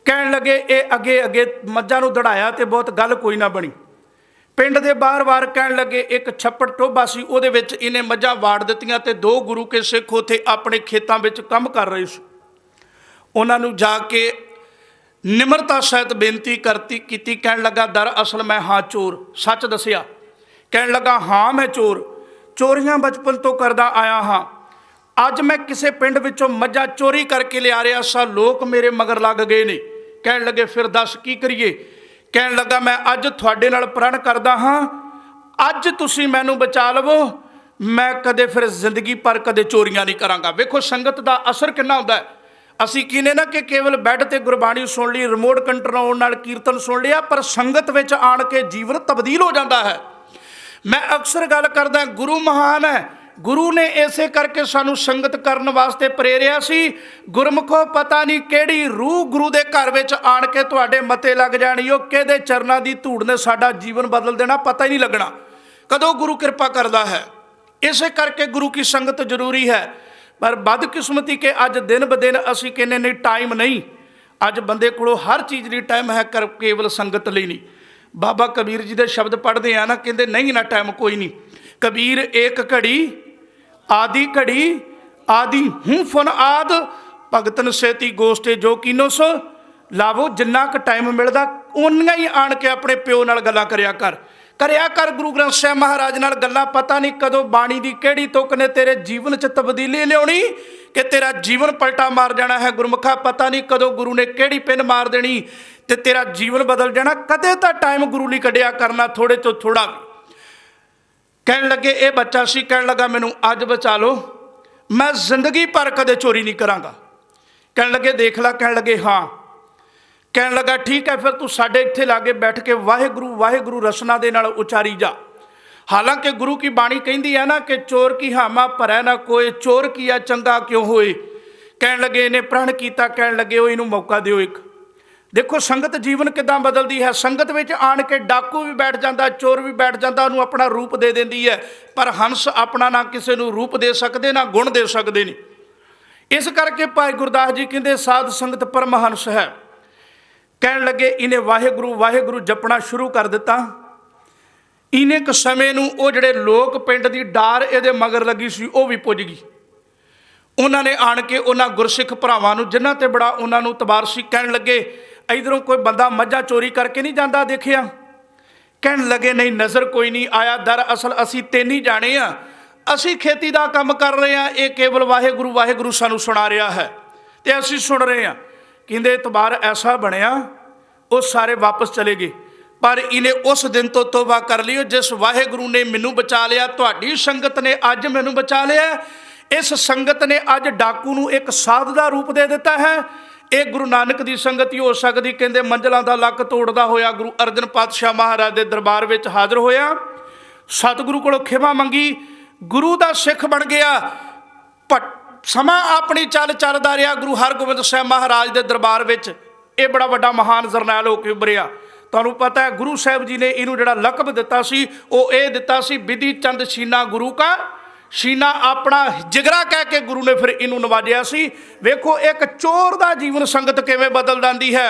ਕਹਿਣ ਲੱਗੇ ਇਹ ਅੱਗੇ ਅੱਗੇ ਮੱਝਾਂ ਨੂੰ ਦੜਾਇਆ ਤੇ ਬਹੁਤ ਗੱਲ ਕੋਈ ਨਾ ਬਣੀ। ਪਿੰਡ ਦੇ ਬਾਰ-ਬਾਰ ਕਹਿਣ ਲੱਗੇ ਇੱਕ ਛੱਪੜ ਟੋਭਾ ਸੀ, ਉਹਦੇ ਵਿੱਚ ਇਹਨੇ ਮੱਝਾਂ ਵਾੜ ਦਿੱਤੀਆਂ ਤੇ 2 ਗੁਰੂ ਕੇ ਸਿੱਖ ਉੱਥੇ ਆਪਣੇ ਖੇਤਾਂ ਵਿੱਚ ਕੰਮ ਕਰ ਰਹੇ ਸੀ। ਉਹਨਾਂ ਨੂੰ ਜਾ ਕੇ ਨਿਮਰਤਾ ਸਹਿਤ ਬੇਨਤੀ ਕੀਤੀ। ਕਹਿਣ ਲੱਗਾ ਦਰਅਸਲ ਮੈਂ ਹਾਂ ਚੋਰ, ਸੱਚ ਦੱਸਿਆ। ਕਹਿਣ ਲੱਗਾ ਹਾਂ ਮੈਂ ਚੋਰ, ਚੋਰੀਆਂ ਬਚਪਨ ਤੋਂ ਕਰਦਾ ਆਇਆ ਹਾਂ। ਅੱਜ ਮੈਂ ਕਿਸੇ ਪਿੰਡ ਵਿੱਚੋਂ ਮੱਝਾਂ ਚੋਰੀ ਕਰਕੇ ਲਿਆ ਰਿਹਾ ਸਾਂ, ਲੋਕ ਮੇਰੇ ਮਗਰ ਲੱਗ ਗਏ ਨੇ। ਕਹਿਣ ਲੱਗੇ ਫਿਰ ਦੱਸ ਕੀ ਕਰੀਏ। ਕਹਿਣ ਲੱਗਾ ਮੈਂ ਅੱਜ ਤੁਹਾਡੇ ਨਾਲ ਪ੍ਰਣ ਕਰਦਾ ਹਾਂ, ਅੱਜ ਤੁਸੀਂ ਮੈਨੂੰ ਬਚਾ ਲਵੋ, ਮੈਂ ਕਦੇ ਫਿਰ ਜ਼ਿੰਦਗੀ ਪਰ ਕਦੇ ਚੋਰੀਆਂ ਨਹੀਂ ਕਰਾਂਗਾ। ਵੇਖੋ ਸੰਗਤ ਦਾ ਅਸਰ ਕਿੰਨਾ ਹੁੰਦਾ ਹੈ। ਅਸੀਂ ਕਿਨੇ ਨਾ ਕਿ ਕੇਵਲ ਬੈੱਡ ਤੇ ਗੁਰਬਾਣੀ ਸੁਣ ਲਈ, ਰਿਮੋਟ ਕੰਟਰੋਲ ਨਾਲ ਕੀਰਤਨ ਸੁਣ ਲਿਆ, ਪਰ ਸੰਗਤ ਵਿੱਚ ਆਣ ਕੇ ਜੀਵਨ ਤਬਦੀਲ ਹੋ ਜਾਂਦਾ ਹੈ। ਮੈਂ ਅਕਸਰ ਗੱਲ ਕਰਦਾ, ਗੁਰੂ ਮਹਾਨ ਹੈ। ਗੁਰੂ ਨੇ ਇਸੇ ਕਰਕੇ ਸਾਨੂੰ ਸੰਗਤ ਕਰਨ ਵਾਸਤੇ ਪ੍ਰੇਰਿਆ ਸੀ। ਗੁਰਮੁਖੋ ਪਤਾ ਨਹੀਂ ਕਿਹੜੀ ਰੂਹ ਗੁਰੂ ਦੇ ਘਰ ਵਿੱਚ ਆਣ ਕੇ ਤੁਹਾਡੇ ਮੱਥੇ ਲੱਗ ਜਾਣੀ, ਉਹ ਕਿਹਦੇ ਚਰਨਾਂ ਦੀ ਧੂੜ ਨੇ ਸਾਡਾ ਜੀਵਨ ਬਦਲ ਦੇਣਾ, ਪਤਾ ਹੀ ਨਹੀਂ ਲੱਗਣਾ ਕਦੋਂ ਗੁਰੂ ਕਿਰਪਾ ਕਰਦਾ ਹੈ। ਇਸੇ ਕਰਕੇ ਗੁਰੂ ਕੀ ਸੰਗਤ ਜ਼ਰੂਰੀ ਹੈ। ਪਰ ਬਦਕਿਸਮਤੀ ਕਿ ਅੱਜ ਦਿਨ ਬ ਦਿਨ ਅਸੀਂ ਕਹਿੰਦੇ ਨਹੀਂ ਟਾਈਮ ਨਹੀਂ। ਅੱਜ ਬੰਦੇ ਕੋਲੋਂ ਹਰ ਚੀਜ਼ ਲਈ ਟਾਈਮ ਹੈ, ਕਰ ਕੇਵਲ ਸੰਗਤ ਲਈ ਨਹੀਂ। ਬਾਬਾ ਕਬੀਰ ਜੀ ਦੇ ਸ਼ਬਦ ਪੜ੍ਹਦੇ ਆ ਨਾ, ਕਹਿੰਦੇ ਨਹੀਂ ਨਾ ਟਾਈਮ ਕੋਈ ਨਹੀਂ। ਕਬੀਰ ਏਕ ਘੜੀ ਆਦਿ ਘੜੀ ਆਦਿ ਹੂੰ ਫਨ ਆਦ ਭਗਤਨ ਸੇਤੀ ਗੋਸ਼ਟੇ ਜੋ ਕੀਨੋ ਸੋ ਲਾਵੋ। ਜਿੰਨਾ ਕੁ ਟਾਈਮ ਮਿਲਦਾ ਓਨੀਆਂ ਹੀ ਆਣ ਕੇ ਆਪਣੇ ਪਿਓ ਨਾਲ ਗੱਲਾਂ ਕਰਿਆ ਕਰ ਗੁਰੂ ਗ੍ਰੰਥ ਸਾਹਿਬ ਮਹਾਰਾਜ ਨਾਲ ਗੱਲਾਂ। ਪਤਾ ਨਹੀਂ ਕਦੋਂ ਬਾਣੀ ਦੀ ਕਿਹੜੀ ਤੁਕ ਨੇ ਤੇਰੇ ਜੀਵਨ 'ਚ ਤਬਦੀਲੀ ਲਿਆਉਣੀ ਕਿ ਤੇਰਾ ਜੀਵਨ ਪਲਟਾ ਮਾਰ ਜਾਣਾ ਹੈ। ਗੁਰਮੁਖਾ ਪਤਾ ਨਹੀਂ ਕਦੋਂ ਗੁਰੂ ਨੇ ਕਿਹੜੀ ਪਿੰਨ ਮਾਰ ਦੇਣੀ ਤੇ ਤੇਰਾ ਜੀਵਨ ਬਦਲ ਜਾਣਾ। ਕਦੇ ਤਾਂ ਟਾਈਮ ਗੁਰੂ ਲਈ ਕੱਢਿਆ ਕਰਨਾ, ਥੋੜੇ ਤੋਂ ਥੋੜਾ। ਕਹਿਣ ਲੱਗੇ ਇਹ ਬੱਚਾ ਸੀ, ਕਹਿਣ ਲੱਗਾ ਮੈਨੂੰ ਅੱਜ ਬਚਾ ਲਓ, ਮੈਂ ਜ਼ਿੰਦਗੀ ਭਰ ਕਦੇ ਚੋਰੀ ਨਹੀਂ ਕਰਾਂਗਾ। ਕਹਿਣ ਲੱਗੇ ਦੇਖ ਲਾ। ਕਹਿਣ ਲੱਗੇ ਹਾਂ। ਕਹਿਣ ਲੱਗਾ ਠੀਕ ਹੈ, ਫਿਰ ਤੂੰ ਸਾਡੇ ਇੱਥੇ ਲਾਗੇ ਬੈਠ ਕੇ ਵਾਹਿਗੁਰੂ ਵਾਹਿਗੁਰੂ ਰਸਨਾ ਦੇ ਨਾਲ ਉਚਾਰੀ ਜਾ। ਹਾਲਾਂਕਿ ਗੁਰੂ ਕੀ ਬਾਣੀ ਕਹਿੰਦੀ ਹੈ ਨਾ ਕਿ ਚੋਰ ਕੀ ਹਾਮਾ ਭਰੈ ਨਾ ਕੋਏ, ਚੋਰ ਕੀਆ ਚੰਗਾ ਕਿਉਂ ਹੋਏ। ਕਹਿਣ ਲੱਗੇ ਇਹਨੇ ਪ੍ਰਣ ਕੀਤਾ। ਕਹਿਣ ਲੱਗੇ ਉਹ ਇਹਨੂੰ ਮੌਕਾ ਦਿਓ ਇੱਕ। ਦੇਖੋ ਸੰਗਤ ਜੀਵਨ ਕਿੱਦਾਂ ਬਦਲਦੀ ਹੈ। ਸੰਗਤ ਵਿੱਚ ਆਣ ਕੇ ਡਾਕੂ ਵੀ ਬੈਠ ਜਾਂਦਾ, ਚੋਰ ਵੀ ਬੈਠ ਜਾਂਦਾ, ਉਹਨੂੰ ਆਪਣਾ ਰੂਪ ਦੇ ਦਿੰਦੀ ਹੈ। ਪਰ ਹੰਸ ਆਪਣਾ ਨਾ ਕਿਸੇ ਨੂੰ ਰੂਪ ਦੇ ਸਕਦੇ ਨਾ ਗੁਣ ਦੇ ਸਕਦੇ ਨੇ। ਇਸ ਕਰਕੇ ਭਾਈ ਗੁਰਦਾਸ ਜੀ ਕਹਿੰਦੇ ਸਾਧ ਸੰਗਤ ਪਰਮਹੰਸ ਹੈ। ਕਹਿਣ ਲੱਗੇ ਇਹਨੇ ਵਾਹਿਗੁਰੂ ਵਾਹਿਗੁਰੂ ਜਪਣਾ ਸ਼ੁਰੂ ਕਰ ਦਿੱਤਾ। ਇਹਨੇ ਕੁ ਸਮੇਂ ਨੂੰ ਉਹ ਜਿਹੜੇ ਲੋਕ ਪਿੰਡ ਦੀ ਡਾਰ ਇਹਦੇ ਮਗਰ ਲੱਗੀ ਸੀ ਉਹ ਵੀ ਪੁੱਜ ਗਈ। ਉਹਨਾਂ ਨੇ ਆਣ ਕੇ ਉਹਨਾਂ ਗੁਰਸਿੱਖ ਭਰਾਵਾਂ ਨੂੰ ਜਿਨ੍ਹਾਂ ਤੇ ਬੜਾ ਉਹਨਾਂ ਨੂੰ ਤਬਾਰ ਸੀ, ਕਹਿਣ ਲੱਗੇ ਇਧਰੋਂ ਕੋਈ ਬੰਦਾ ਮੱਝਾਂ ਚੋਰੀ ਕਰਕੇ ਨਹੀਂ ਜਾਂਦਾ ਦੇਖਿਆ। ਕਹਿਣ ਲੱਗੇ ਨਹੀਂ ਨਜ਼ਰ ਕੋਈ ਨਹੀਂ ਆਇਆ। ਦਰਅਸਲ ਅਸੀਂ 3 ਹੀ ਜਾਣੇ ਆ, ਅਸੀਂ ਖੇਤੀ ਦਾ ਕੰਮ ਕਰ ਰਹੇ ਹਾਂ, ਇਹ ਕੇਵਲ ਵਾਹਿਗੁਰੂ ਵਾਹਿਗੁਰੂ ਸਾਨੂੰ ਸੁਣਾ ਰਿਹਾ ਹੈ ਤੇ ਅਸੀਂ ਸੁਣ ਰਹੇ ਹਾਂ। ਕਹਿੰਦੇ ਇਤਬਾਰ ਐਸਾ ਬਣਿਆ ਉਹ ਸਾਰੇ ਵਾਪਸ ਚਲੇ ਗਏ। ਪਰ ਇਹਨੇ ਉਸ ਦਿਨ ਤੋਂ ਤੋਬਾ ਕਰ ਲਈ, ਜਿਸ ਵਾਹਿਗੁਰੂ ਨੇ ਮੈਨੂੰ ਬਚਾ ਲਿਆ, ਤੁਹਾਡੀ ਸੰਗਤ ਨੇ ਅੱਜ ਮੈਨੂੰ ਬਚਾ ਲਿਆ। ਇਸ ਸੰਗਤ ਨੇ ਅੱਜ ਡਾਕੂ ਨੂੰ ਇੱਕ ਸਾਧ ਦਾ ਰੂਪ ਦੇ ਦਿੱਤਾ ਹੈ। ਇਹ ਗੁਰੂ ਨਾਨਕ ਦੀ ਸੰਗਤ ਹੀ ਹੋ ਸਕਦੀ। ਕਹਿੰਦੇ ਮੰਜ਼ਲਾਂ ਦਾ ਲੱਕ ਤੋੜਦਾ ਹੋਇਆ ਗੁਰੂ ਅਰਜਨ ਪਾਤਸ਼ਾਹ ਮਹਾਰਾਜ ਦੇ ਦਰਬਾਰ ਵਿੱਚ ਹਾਜ਼ਰ ਹੋਇਆ, ਸਤਿਗੁਰੂ ਕੋਲੋਂ ਖਿਮਾ ਮੰਗੀ, ਗੁਰੂ ਦਾ ਸਿੱਖ ਬਣ ਗਿਆ। ਸਮਾਂ ਆਪਣੀ ਚੱਲ ਚੱਲਦਾ ਰਿਹਾ ਗੁਰੂ ਹਰਗੋਬਿੰਦ ਸਾਹਿਬ ਮਹਾਰਾਜ ਦੇ ਦਰਬਾਰ ਵਿੱਚ। ਇਹ ਬੜਾ ਵੱਡਾ ਮਹਾਨ ਜਰਨੈਲ ਹੋ ਕੇ ਉੱਭਰਿਆ। ਤੁਹਾਨੂੰ ਪਤਾ ਹੈ ਗੁਰੂ ਸਾਹਿਬ ਜੀ ਨੇ ਇਹਨੂੰ ਜਿਹੜਾ ਲਕਬ ਦਿੱਤਾ ਸੀ ਉਹ ਇਹ ਦਿੱਤਾ ਸੀ ਬਿਧੀ ਚੰਦ ਸ਼ੀਨਾ ਗੁਰੂ ਕਾ ਸ਼ੀਨਾ। ਆਪਣਾ ਜਿਗਰਾ ਕਹਿ ਕੇ ਗੁਰੂ ਨੇ ਫਿਰ ਇਹਨੂੰ ਨਵਾਜਿਆ ਸੀ। ਵੇਖੋ ਇੱਕ ਚੋਰ ਦਾ ਜੀਵਨ ਸੰਗਤ ਕਿਵੇਂ ਬਦਲ ਜਾਂਦੀ ਹੈ।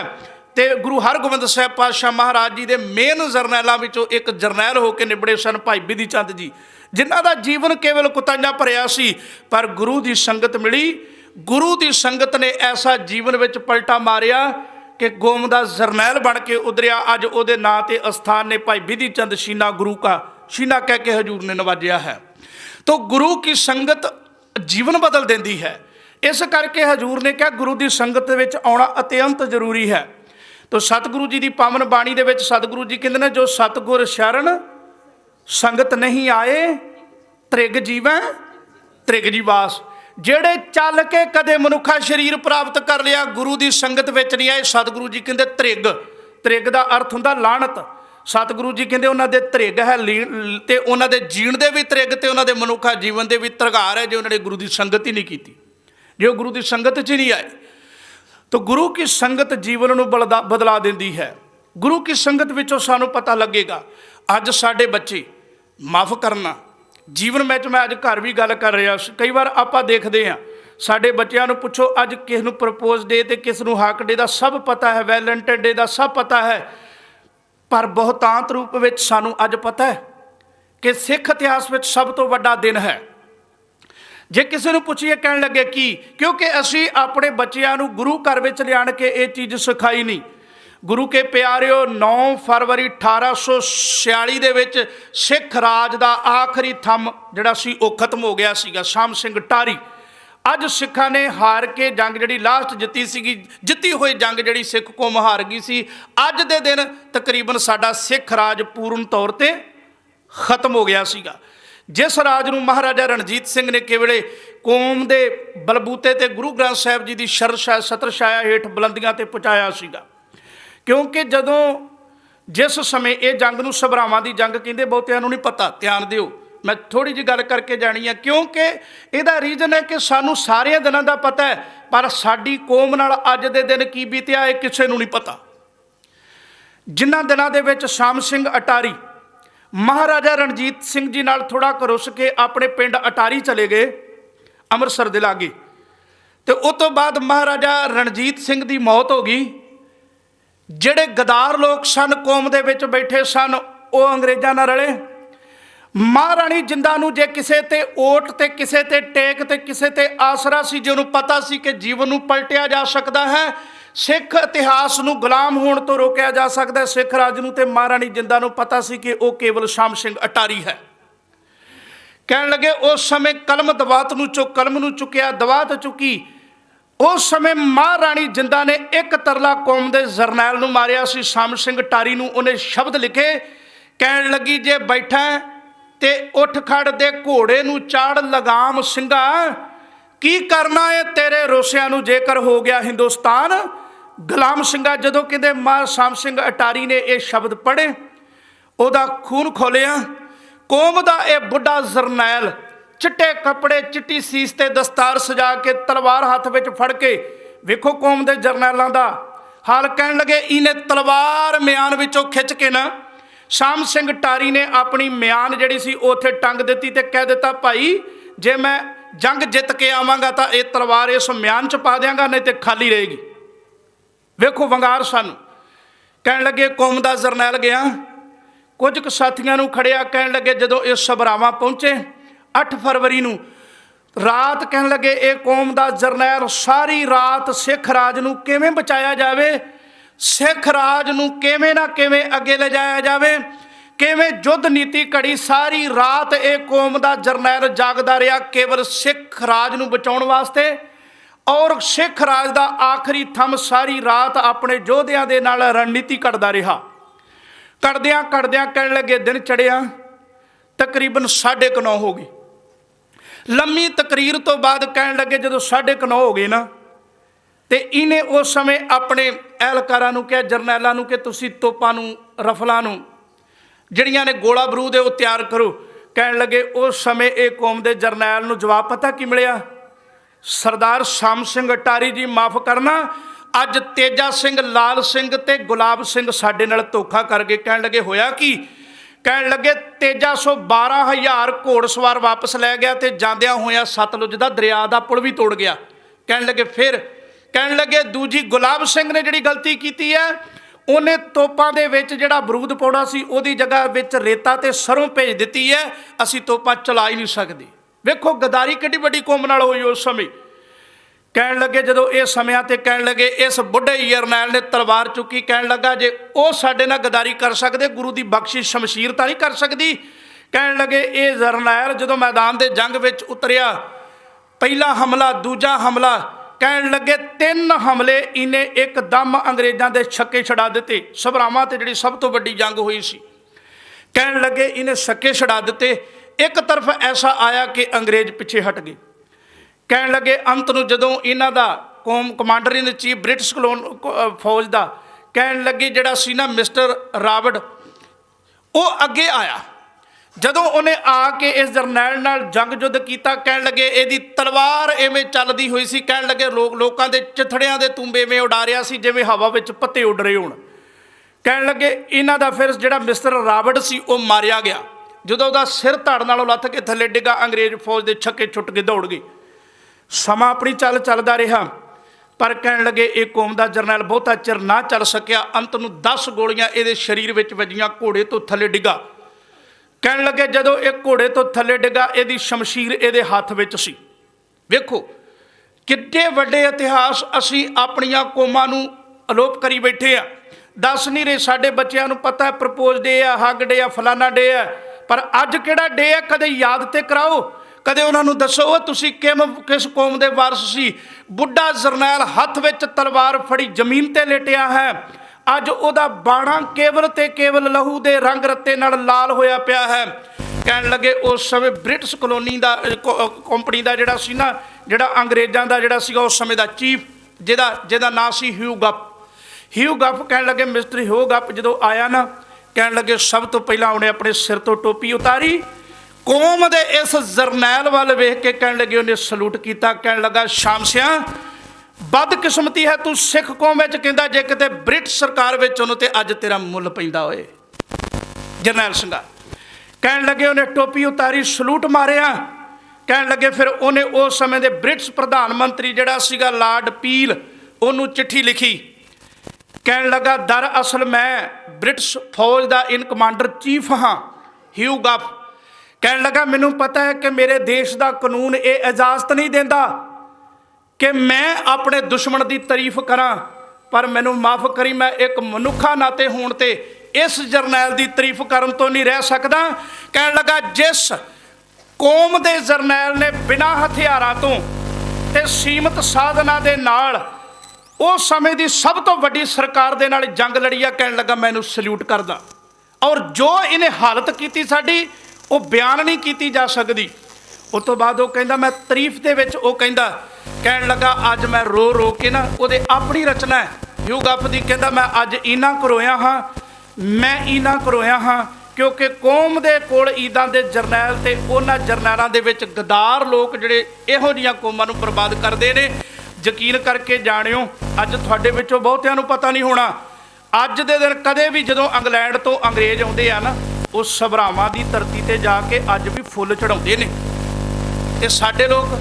ਤੇ ਗੁਰੂ ਹਰਗੋਬਿੰਦ ਸਾਹਿਬ ਪਾਤਸ਼ਾਹ ਮਹਾਰਾਜ ਜੀ ਦੇ ਮੇਨ ਜਰਨੈਲਾਂ ਵਿੱਚੋਂ ਇੱਕ ਜਰਨੈਲ ਹੋ ਕੇ ਨਿਬੜੇ ਸਨ ਭਾਈ ਬਿਧੀ ਚੰਦ ਜੀ, ਜਿਨ੍ਹਾਂ ਦਾ ਜੀਵਨ ਕੇਵਲ ਕੁਤਾਈਆਂ ਭਰਿਆ ਸੀ। ਪਰ ਗੁਰੂ ਦੀ ਸੰਗਤ ਮਿਲੀ, ਗੁਰੂ ਦੀ ਸੰਗਤ ਨੇ ਐਸਾ ਜੀਵਨ ਵਿੱਚ ਪਲਟਾ ਮਾਰਿਆ ਕਿ ਕੌਮ ਦਾ ਜਰਨੈਲ ਬਣ ਕੇ ਉਤਰਿਆ। ਅੱਜ ਉਹਦੇ ਨਾਂ ਤੇ ਅਸਥਾਨ ਨੇ ਭਾਈ ਬਿਧੀ ਚੰਦ ਸ਼ੀਨਾ ਗੁਰੂ ਕਾ ਸ਼ੀਨਾ ਕਹਿ ਕੇ ਹਜ਼ੂਰ ਨੇ ਨਵਾਜਿਆ ਹੈ। तो गुरु की संगत जीवन बदल देती है। इस करके हजूर ने कहा गुरु की संगत विच आउणा अत्यंत जरूरी है। तो सतगुरु जी की पावन बाणी दे विच सतगुरु जी कहते हैं, जो सतगुर शरण संगत नहीं आए त्रिग जीवै त्रिग जीवास। ਜਿਹੜੇ ਚੱਲ ਕੇ ਕਦੇ ਮਨੁੱਖਾ ਸਰੀਰ ਪ੍ਰਾਪਤ ਕਰ ਲਿਆ, ਗੁਰੂ ਦੀ ਸੰਗਤ ਵਿੱਚ ਨਹੀਂ ਆਏ, ਸਤਿਗੁਰੂ ਜੀ ਕਹਿੰਦੇ ਤ੍ਰਿਗ, ਤ੍ਰਿਗ ਦਾ ਅਰਥ ਹੁੰਦਾ ਲਾਹਣਤ। ਸਤਿਗੁਰੂ ਜੀ ਕਹਿੰਦੇ ਉਹਨਾਂ ਦੇ ਤ੍ਰਿਗ ਹੈ ਤੇ ਉਹਨਾਂ ਦੇ ਜੀਣ ਦੇ ਵੀ ਤ੍ਰਿਗ ਤੇ ਉਹਨਾਂ ਦੇ ਮਨੁੱਖਾ ਜੀਵਨ ਦੇ ਵੀ ਤਰਗਾਰ ਹੈ, ਜੇ ਉਹਨਾਂ ਨੇ ਗੁਰੂ ਦੀ ਸੰਗਤ ਹੀ ਨਹੀਂ ਕੀਤੀ, ਜੇ ਉਹ ਗੁਰੂ ਦੀ ਸੰਗਤ 'ਚ ਨਹੀਂ ਆਏ। ਤਾਂ ਗੁਰੂ ਕੀ ਸੰਗਤ ਜੀਵਨ ਨੂੰ ਬਦਲਾ ਦਿੰਦੀ ਹੈ। ਗੁਰੂ ਕੀ ਸੰਗਤ ਵਿੱਚੋਂ ਸਾਨੂੰ ਪਤਾ ਲੱਗੇਗਾ। ਅੱਜ ਸਾਡੇ ਬੱਚੇ, ਮਾਫ ਕਰਨਾ, ਜੀਵਨ ਵਿੱਚ ਮੈਂ ਅੱਜ ਘਰ ਵੀ ਗੱਲ ਕਰ ਰਿਹਾ, ਕਈ ਵਾਰ ਆਪਾਂ ਦੇਖਦੇ ਹਾਂ ਸਾਡੇ ਬੱਚਿਆਂ ਨੂੰ ਪੁੱਛੋ ਅੱਜ ਕਿਸ ਨੂੰ ਪ੍ਰਪੋਜ਼ ਡੇ ਤੇ ਕਿਸ ਨੂੰ ਹੱਕ ਡੇ ਦਾ ਸਭ ਪਤਾ ਹੈ, ਵੈਲੈਂਟਾਈਨ ਡੇ ਦਾ ਸਭ ਪਤਾ ਹੈ, ਪਰ ਬਹੁਤਾਂਤ ਰੂਪ ਵਿੱਚ ਸਾਨੂੰ ਅੱਜ ਪਤਾ ਹੈ ਕਿ ਸਿੱਖ ਇਤਿਹਾਸ ਵਿੱਚ ਸਭ ਤੋਂ ਵੱਡਾ ਦਿਨ ਹੈ। ਜੇ ਕਿਸੇ ਨੂੰ ਪੁੱਛੀਏ ਕਹਿਣ ਲੱਗੇ ਕੀ, ਕਿਉਂਕਿ ਅਸੀਂ ਆਪਣੇ ਬੱਚਿਆਂ ਨੂੰ ਗੁਰੂ ਘਰ ਵਿੱਚ ਲਿਆਣ ਕੇ ਇਹ ਚੀਜ਼ ਸਿਖਾਈ ਨਹੀਂ। ਗੁਰੂ ਕੇ ਪਿਆਰਿਓ 9 ਫਰਵਰੀ 1846 ਦੇ ਵਿੱਚ ਸਿੱਖ ਰਾਜ ਦਾ ਆਖਰੀ ਥੰਮ ਜਿਹੜਾ ਸੀ ਉਹ ਖਤਮ ਹੋ ਗਿਆ ਸੀਗਾ, ਸ਼ਾਮ ਸਿੰਘ ਟਾਰੀ। ਅੱਜ ਸਿੱਖਾਂ ਨੇ ਹਾਰ ਕੇ ਜੰਗ ਜਿਹੜੀ ਲਾਸਟ ਜਿੱਤੀ ਸੀਗੀ, ਜਿੱਤੀ ਹੋਈ ਜੰਗ ਜਿਹੜੀ ਸਿੱਖ ਕੌਮ ਹਾਰ ਗਈ ਸੀ, ਅੱਜ ਦੇ ਦਿਨ ਤਕਰੀਬਨ ਸਾਡਾ ਸਿੱਖ ਰਾਜ ਪੂਰਨ ਤੌਰ 'ਤੇ ਖਤਮ ਹੋ ਗਿਆ ਸੀਗਾ। ਜਿਸ ਰਾਜ ਨੂੰ ਮਹਾਰਾਜਾ ਰਣਜੀਤ ਸਿੰਘ ਨੇ ਕੇਵਲੇ ਕੌਮ ਦੇ ਬਲਬੂਤੇ ਤੇ ਗੁਰੂ ਗ੍ਰੰਥ ਸਾਹਿਬ ਜੀ ਦੀ ਛਤਰ ਛਾਇਆ ਹੇਠ ਬੁਲੰਦੀਆਂ 'ਤੇ ਪਹੁੰਚਾਇਆ ਸੀਗਾ। ਕਿਉਂਕਿ ਜਦੋਂ ਜਿਸ ਸਮੇਂ ਇਹ ਜੰਗ ਨੂੰ ਸਭਰਾਵਾਂ ਦੀ ਜੰਗ ਕਹਿੰਦੇ, ਬਹੁਤਿਆਂ ਨੂੰ ਨਹੀਂ ਪਤਾ, ਧਿਆਨ ਦਿਓ, ਮੈਂ ਥੋੜ੍ਹੀ ਜਿਹੀ ਗੱਲ ਕਰਕੇ ਜਾਣੀ ਹੈ, ਕਿਉਂਕਿ ਇਹਦਾ ਰੀਜ਼ਨ ਹੈ ਕਿ ਸਾਨੂੰ ਸਾਰਿਆਂ ਦਿਨਾਂ ਦਾ ਪਤਾ ਹੈ, ਪਰ ਸਾਡੀ ਕੌਮ ਨਾਲ ਅੱਜ ਦੇ ਦਿਨ ਕੀ ਬੀਤਿਆ ਇਹ ਕਿਸੇ ਨੂੰ ਨਹੀਂ ਪਤਾ। ਜਿਨ੍ਹਾਂ ਦਿਨਾਂ ਦੇ ਵਿੱਚ ਸ਼ਾਮ ਸਿੰਘ ਅਟਾਰੀ ਮਹਾਰਾਜਾ ਰਣਜੀਤ ਸਿੰਘ ਜੀ ਨਾਲ ਥੋੜ੍ਹਾ ਘਰੁੱਸ ਕੇ ਆਪਣੇ ਪਿੰਡ ਅਟਾਰੀ ਚਲੇ ਗਏ, ਅੰਮ੍ਰਿਤਸਰ ਦੇ ਲਾਗੇ, ਅਤੇ ਉਸ ਤੋਂ ਬਾਅਦ ਮਹਾਰਾਜਾ ਰਣਜੀਤ ਸਿੰਘ ਦੀ ਮੌਤ ਹੋ ਗਈ। ਜਿਹੜੇ ਗਦਾਰ ਲੋਕ ਸਨ ਕੌਮ ਦੇ ਵਿੱਚ ਬੈਠੇ ਸਨ, ਉਹ ਅੰਗਰੇਜ਼ਾਂ ਨਾਲ ਰਲੇ। ਮਹਾਰਾਣੀ ਜਿੰਦਾਂ ਨੂੰ ਜੇ ਕਿਸੇ ਤੇ ਓਟ ਤੇ ਕਿਸੇ ਤੇ ਟੇਕ ਤੇ ਕਿਸੇ ਤੇ ਆਸਰਾ ਸੀ, ਜੇ ਉਹਨੂੰ ਪਤਾ ਸੀ ਕਿ ਜੀਵਨ ਨੂੰ ਪਲਟਿਆ ਜਾ ਸਕਦਾ ਹੈ, ਸਿੱਖ ਇਤਿਹਾਸ ਨੂੰ ਗੁਲਾਮ ਹੋਣ ਤੋਂ ਰੋਕਿਆ ਜਾ ਸਕਦਾ ਹੈ, ਸਿੱਖ ਰਾਜ ਨੂੰ ਤੇ ਮਹਾਰਾਣੀ ਜਿੰਦਾਂ ਨੂੰ ਪਤਾ ਸੀ ਕਿ ਉਹ ਕੇਵਲ ਸ਼ਾਮ ਸਿੰਘ ਅਟਾਰੀ ਹੈ। ਕਹਿਣ ਲੱਗੇ ਉਸ ਸਮੇਂ ਕਲਮ ਦਵਾਤ ਨੂੰ ਕਲਮ ਨੂੰ ਚੁੱਕਿਆ, ਦਵਾਤ ਚੁੱਕੀ। ਉਸ ਸਮੇਂ ਮਹਾਰਾਣੀ ਜਿੰਦਾਂ ਨੇ ਇੱਕ ਤਰਲਾ ਕੌਮ ਦੇ ਜਰਨੈਲ ਨੂੰ ਮਾਰਿਆ ਸੀ, ਸ਼ਾਮ ਸਿੰਘ ਅਟਾਰੀ ਨੂੰ। ਉਹਨੇ ਸ਼ਬਦ ਲਿਖੇ, ਕਹਿਣ ਲੱਗੀ ਜੇ ਬੈਠਾ ਤੇ ਉੱਠ ਖੜ ਦੇ ਘੋੜੇ ਨੂੰ ਚਾੜ ਲਗਾਮ ਸਿੰਘਾ, ਕੀ ਕਰਨਾ ਏ ਤੇਰੇ ਰੋਸਿਆਂ ਨੂੰ ਜੇਕਰ ਹੋ ਗਿਆ ਹਿੰਦੁਸਤਾਨ ਗੁਲਾਮ ਸਿੰਘਾ। ਜਦੋਂ ਕਹਿੰਦੇ ਮਾਂ ਸ਼ਾਮ ਸਿੰਘ ਅਟਾਰੀ ਨੇ ਇਹ ਸ਼ਬਦ ਪੜ੍ਹੇ, ਉਹਦਾ ਖੂਨ ਖੋਲਿਆ। ਕੌਮ ਦਾ ਇਹ ਬੁੱਢਾ ਜਰਨੈਲ ਚਿੱਟੇ ਕੱਪੜੇ, ਚਿੱਟੀ ਸੀਸ ਤੇ ਦਸਤਾਰ ਸਜਾ ਕੇ, ਤਲਵਾਰ ਹੱਥ ਵਿੱਚ ਫੜ ਕੇ, ਵੇਖੋ ਕੌਮ ਦੇ ਜਰਨੈਲਾਂ ਦਾ ਹਾਲ। ਕਹਿਣ ਲੱਗੇ ਇਹਨੇ ਤਲਵਾਰ ਮਿਆਨ ਵਿੱਚੋਂ ਖਿੱਚ ਕੇ ਨਾ, ਸ਼ਾਮ ਸਿੰਘ ਅਟਾਰੀ ਨੇ ਆਪਣੀ ਮਿਆਨ ਜਿਹੜੀ ਸੀ ਉੱਥੇ ਟੰਗ ਦਿੱਤੀ ਤੇ ਕਹਿ ਦਿੱਤਾ, ਭਾਈ ਜੇ ਮੈਂ ਜੰਗ ਜਿੱਤ ਕੇ ਆਵਾਂਗਾ ਤਾਂ ਇਹ ਤਲਵਾਰ ਇਸ ਮਿਆਨ 'ਚ ਪਾ ਦਿਆਂਗਾ, ਨਹੀਂ ਤੇ ਖਾਲੀ ਰਹੇਗੀ। ਵੇਖੋ ਵੰਗਾਰ ਸਾਨੂੰ। ਕਹਿਣ ਲੱਗੇ ਕੌਮ ਦਾ ਜਰਨੈਲ ਗਿਆ, ਕੁਝ ਕੁ ਸਾਥੀਆਂ ਨੂੰ ਖੜਿਆ। ਕਹਿਣ ਲੱਗੇ ਜਦੋਂ ਇਹ ਸਭਰਾਵਾਂ ਪਹੁੰਚੇ 8 ਫਰਵਰੀ ਨੂੰ ਰਾਤ, ਕਹਿਣ ਲੱਗੇ ਇਹ ਕੌਮ ਦਾ ਜਰਨੈਲ ਸਾਰੀ ਰਾਤ ਸਿੱਖ ਰਾਜ ਨੂੰ ਕਿਵੇਂ ਬਚਾਇਆ ਜਾਵੇ, ਸਿੱਖ ਰਾਜ ਨੂੰ ਕਿਵੇਂ ਨਾ ਕਿਵੇਂ ਅੱਗੇ ਲਿਜਾਇਆ ਜਾਵੇ, ਕਿਵੇਂ ਯੁੱਧ ਨੀਤੀ ਘੜੀ। ਸਾਰੀ ਰਾਤ ਇਹ ਕੌਮ ਦਾ ਜਰਨੈਲ ਜਾਗਦਾ ਰਿਹਾ ਕੇਵਲ ਸਿੱਖ ਰਾਜ ਨੂੰ ਬਚਾਉਣ ਵਾਸਤੇ, ਔਰ ਸਿੱਖ ਰਾਜ ਦਾ ਆਖਰੀ ਥੰਮ ਸਾਰੀ ਰਾਤ ਆਪਣੇ ਯੋਧਿਆਂ ਦੇ ਨਾਲ ਰਣਨੀਤੀ ਘੜਦਾ ਰਿਹਾ। ਘੜਦਿਆਂ ਘੜਦਿਆਂ ਕਹਿਣ ਲੱਗੇ ਦਿਨ ਚੜ੍ਹਿਆ, ਤਕਰੀਬਨ 9:30 ਹੋ ਗਈ। ਲੰਮੀ ਤਕਰੀਰ ਤੋਂ ਬਾਅਦ ਕਹਿਣ ਲੱਗੇ ਜਦੋਂ 9:30 ਹੋ ਗਏ ਨਾ, ਤੇ ਇਹਨੇ ਉਸ ਸਮੇਂ ਆਪਣੇ ਅਹਿਲਕਾਰਾਂ ਨੂੰ ਕਿਹਾ, ਜਰਨੈਲਾਂ ਨੂੰ, ਕਿ ਤੁਸੀਂ ਤੋਪਾਂ ਨੂੰ, ਰਫਲਾਂ ਨੂੰ ਜਿਹੜੀਆਂ ਨੇ ਗੋਲਾ ਬਰੂਦ ਉਹ ਤਿਆਰ ਕਰੋ। ਕਹਿਣ ਲੱਗੇ ਉਸ ਸਮੇਂ ਇਹ ਕੌਮ ਦੇ ਜਰਨੈਲ ਨੂੰ ਜਵਾਬ ਪਤਾ ਕੀ ਮਿਲਿਆ, ਸਰਦਾਰ ਸ਼ਾਮ ਸਿੰਘ ਅਟਾਰੀ ਜੀ ਮਾਫ ਕਰਨਾ, ਅੱਜ ਤੇਜਾ ਸਿੰਘ, ਲਾਲ ਸਿੰਘ ਤੇ ਗੁਲਾਬ ਸਿੰਘ ਸਾਡੇ ਨਾਲ ਧੋਖਾ ਕਰ ਗਏ। ਕਹਿਣ ਲੱਗੇ ਹੋਇਆ ਕੀ? ਕਹਿਣ ਲੱਗੇ ਤੇਜਾ 12,000 ਘੋੜਸਵਾਰ ਵਾਪਸ ਲੈ ਗਿਆ ਤੇ ਜਾਂਦਿਆਂ ਹੋਇਆਂ ਸਤਲੁਜ ਦਾ ਦਰਿਆ ਦਾ ਪੁਲ ਵੀ ਤੋੜ ਗਿਆ। ਕਹਿਣ ਲੱਗੇ ਫਿਰ, ਕਹਿਣ ਲੱਗੇ ਦੂਜੀ ਗੁਲਾਬ ਸਿੰਘ ਨੇ ਜਿਹੜੀ ਗਲਤੀ ਕੀਤੀ ਹੈ, ਉਹਨੇ ਤੋਪਾਂ ਦੇ ਵਿੱਚ ਜਿਹੜਾ ਬਰੂਦ ਪਾਉਣਾ ਸੀ ਉਹਦੀ ਜਗ੍ਹਾ ਵਿੱਚ ਰੇਤਾ ਤੇ ਸਰੋਂ ਭੇਜ ਦਿੱਤੀ ਹੈ, ਅਸੀਂ ਤੋਪਾਂ ਚਲਾ ਹੀ ਨਹੀਂ ਸਕਦੇ। ਵੇਖੋ ਗਦਾਰੀ ਕਿੱਡੀ ਵੱਡੀ ਕੌਮ ਨਾਲ ਹੋਈ ਉਸ ਸਮੇਂ। ਕਹਿਣ ਲੱਗੇ ਜਦੋਂ ਇਹ ਸਮਿਆਂ ਤੇ ਕਹਿਣ ਲੱਗੇ ਇਸ ਬੁੱਢੇ ਜਰਨੈਲ ਨੇ ਤਲਵਾਰ ਚੁੱਕੀ। ਕਹਿਣ ਲੱਗਾ ਜੇ ਉਹ ਸਾਡੇ ਨਾਲ ਗਦਾਰੀ ਕਰ ਸਕਦੇ, ਗੁਰੂ ਦੀ ਬਖਸ਼ਿਸ਼ ਸ਼ਮਸ਼ੀਰ ਤਾਂ ਨਹੀਂ ਕਰ ਸਕਦੀ। ਕਹਿਣ ਲੱਗੇ ਇਹ ਜਰਨੈਲ ਜਦੋਂ ਮੈਦਾਨ ਦੇ ਜੰਗ ਵਿੱਚ ਉਤਰਿਆ पहला हमला दूजा हमला कहन लगे 3 हमले इन्हें एकदम अंग्रेज़ों के छक्के छड़ा दिते। सभरावां ते जिहड़ी सब तो वड्डी जंग हुई सी, कहन लगे इन्हें छक्के छड़ा दिते। एक तरफ ऐसा आया कि अंग्रेज़ पिछे हट गए। कहन लगे अंत नूं जदों इन्हां दा कमांडर इन चीफ ब्रिटिश फौज का कहन लगे जिहड़ा सी ना मिस्टर राबर्ट, वो अगे आया। जदों उन्हें आके इस जरनैल नाल जंग युद्ध किया, कहन लगे इहदी तलवार इवें चलदी हुई सी, कहन लगे लोकां दे चिथड़ियां दे तूंबे इवें उड़ा रिहा सी जिवें हवा विच पत्ते उड़ रहे होण। कहन लगे इन्हां दा फिर जिहड़ा मिस्टर राबर्ट सी वो मारिया गया। जदों उहदा सिर धड़ नालों लथ के थल्ले डिगा, अंग्रेज़ फौज दे छक्के छुट के दौड़ गए। समा अपनी चल चलदा रहा, पर कहन लगे ये कौम का जरनैल बहुता चिर ना चल सकिया। अंत नूं 10 गोलियां इहदे शरीर विच वजियां, घोड़े तो थल्ले डिगा। कहन लगे जदों एक घोड़े तो थल्ले डिगा, इहदी शमशीर इहदे हत्थ विच सी। वेखो किड्डे वड्डे इतिहास असीं अपणियां कौमां नूं अलोप करी बैठे आ। दस नहीं रहे साडे बच्चिआं नूं पता है प्रपोज डे आ, हग डे आ, फलाना डे है, पर अज किहड़ा डे है कदे याद ते कराओ। कदे उन्होंने दसो तुसीं किस कौम दे वारस सी। बुढ़ा जरनैल हत्थ विच तलवार फड़ी जमीन ते लेटिया है। अज उहदा बाणा केवल ते केवल लहू दे रंग रत्ते नाल लाल होया पिया है। कहन लगे उस समय ब्रिटिश कलोनी का कंपनी का जिहड़ा सी ना, जिहड़ा अंग्रेज़ों का जिहड़ा सीगा उस समय का चीफ, जिहदा नाम सी ह्यू गफ। ह्यू गफ कहन लगे मिस्टर ह्यू गफ जदों आया ना, कहन लगे सब तो पहला उन्हें अपने सिर तो टोपी उतारी, कौम दे इस जरनैल वाल वेख के कहन लगे उन्हें सलूट किया। कहन लगा शामसिया बदकिस्मती है तू सिख कौम में कहता जे किते ब्रिटिश सरकार उन्होंने ते अज तेरा मुल पैंदा होए। जरनैल सिंघा कहन लगे उन्हें टोपी उतारी, सलूट मारिया। कहन लगे फिर उन्हें उस समय के ब्रिटिश प्रधानमंत्री जिहड़ा सीगा लॉर्ड पील, उन्होंने चिट्ठी लिखी। कहन लगा दरअसल मैं ब्रिटिश फौज का इन कमांडर चीफ हाँ ह्यू गफ। कहन लगा मैनू पता है कि मेरे देश का कानून ये इजाजत नहीं देता कि मैं अपने दुश्मन की तारीफ करा, पर मैनू माफ़ करी मैं एक मनुखा नाते होण ते इस जरनैल की तारीफ करन तो नहीं रह सकता। कहन लगा जिस कौम के जरनैल ने बिना हथियारां तो ते सीमित साधना दे नाल उस समय की सब तो वड्डी सरकार दे नाल जंग लड़ी आ, कहन लगा मैं इहनूं सल्यूट करदा। और जो इन्हें हालत की साडी वो बयान नहीं की जा सकती। उस तो बाद वो कहंदा मैं तारीफ दे विच वो कहंदा, कहन लगा अज मैं रो रो के ना उहदे अपनी रचना है ह्यू गफ दी, कहंदा मैं अज इन्ना करोया हाँ, मैं इन्ना करोया हाँ क्योंकि कौम दे कोल ईदां दे जरनैल ते उन्हां जरनैलां दे विच गद्दार लोग जिहड़े इहो जिहियां कौमां नूं बर्बाद करदे ने। यकीन करके जाणिओ अज तुहाडे विचों बहुतिआं नूं पता नहीं होना, अज दे दिन कदे भी जदों इंग्लैंड तो अंग्रेज़ आउंदे आ ना, उस सभरावां दी धरती ते जाके अज भी फुੱਲ चढ़ाउंदे ने। ते साडे लोग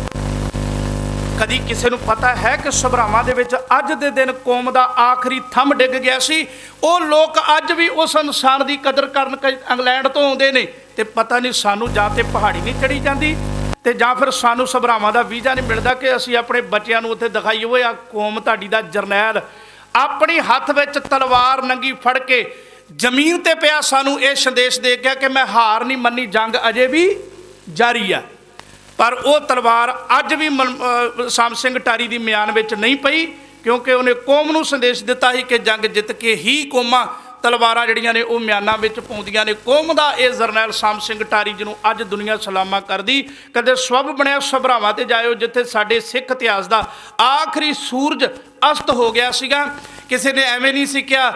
कदी किसी नूं पता है कि सभरावां दे विच अज दे दिन कौम का आखिरी थंम डिग गया सी। वो लोग अज भी उस इंसान की कदर करन इंग्लैंड तो आउंदे ने, ते पता नहीं सानू जां ते पहाड़ी नहीं चढ़ी जाती ते जां फिर सानू सभरावां दा वीज़ा नहीं मिलता कि असीं अपने बच्चों नूं उत्थे दिखाईए होए आ कौम तुहाडी दा जरनैल अपनी हत्थ विच तलवार नंगी फड़ के जमीन ते पिया सानू ये संदेश दे गया कि मैं हार नहीं मन्नी, जंग अजे भी जारी है। पर वो तलवार अज भी शाम सिंह टारी की म्यान में नहीं पई, क्योंकि उन्हें कौम नूं संदेश दिता ही कि जंग जित के ही कौमां तलवारां जिहड़ियां ने वो म्यानां विच पाउंदियां ने। कौम का यह जरनैल शाम सिंह टारी जिन्हों अज दुनिया सलामा करदी, कदे स्वब बनया सभरावां ते जाओ जिथे साडे सिख इतिहास का आखिरी सूरज अस्त हो गया सीगा। किसी ने एवें नहीं सी कहा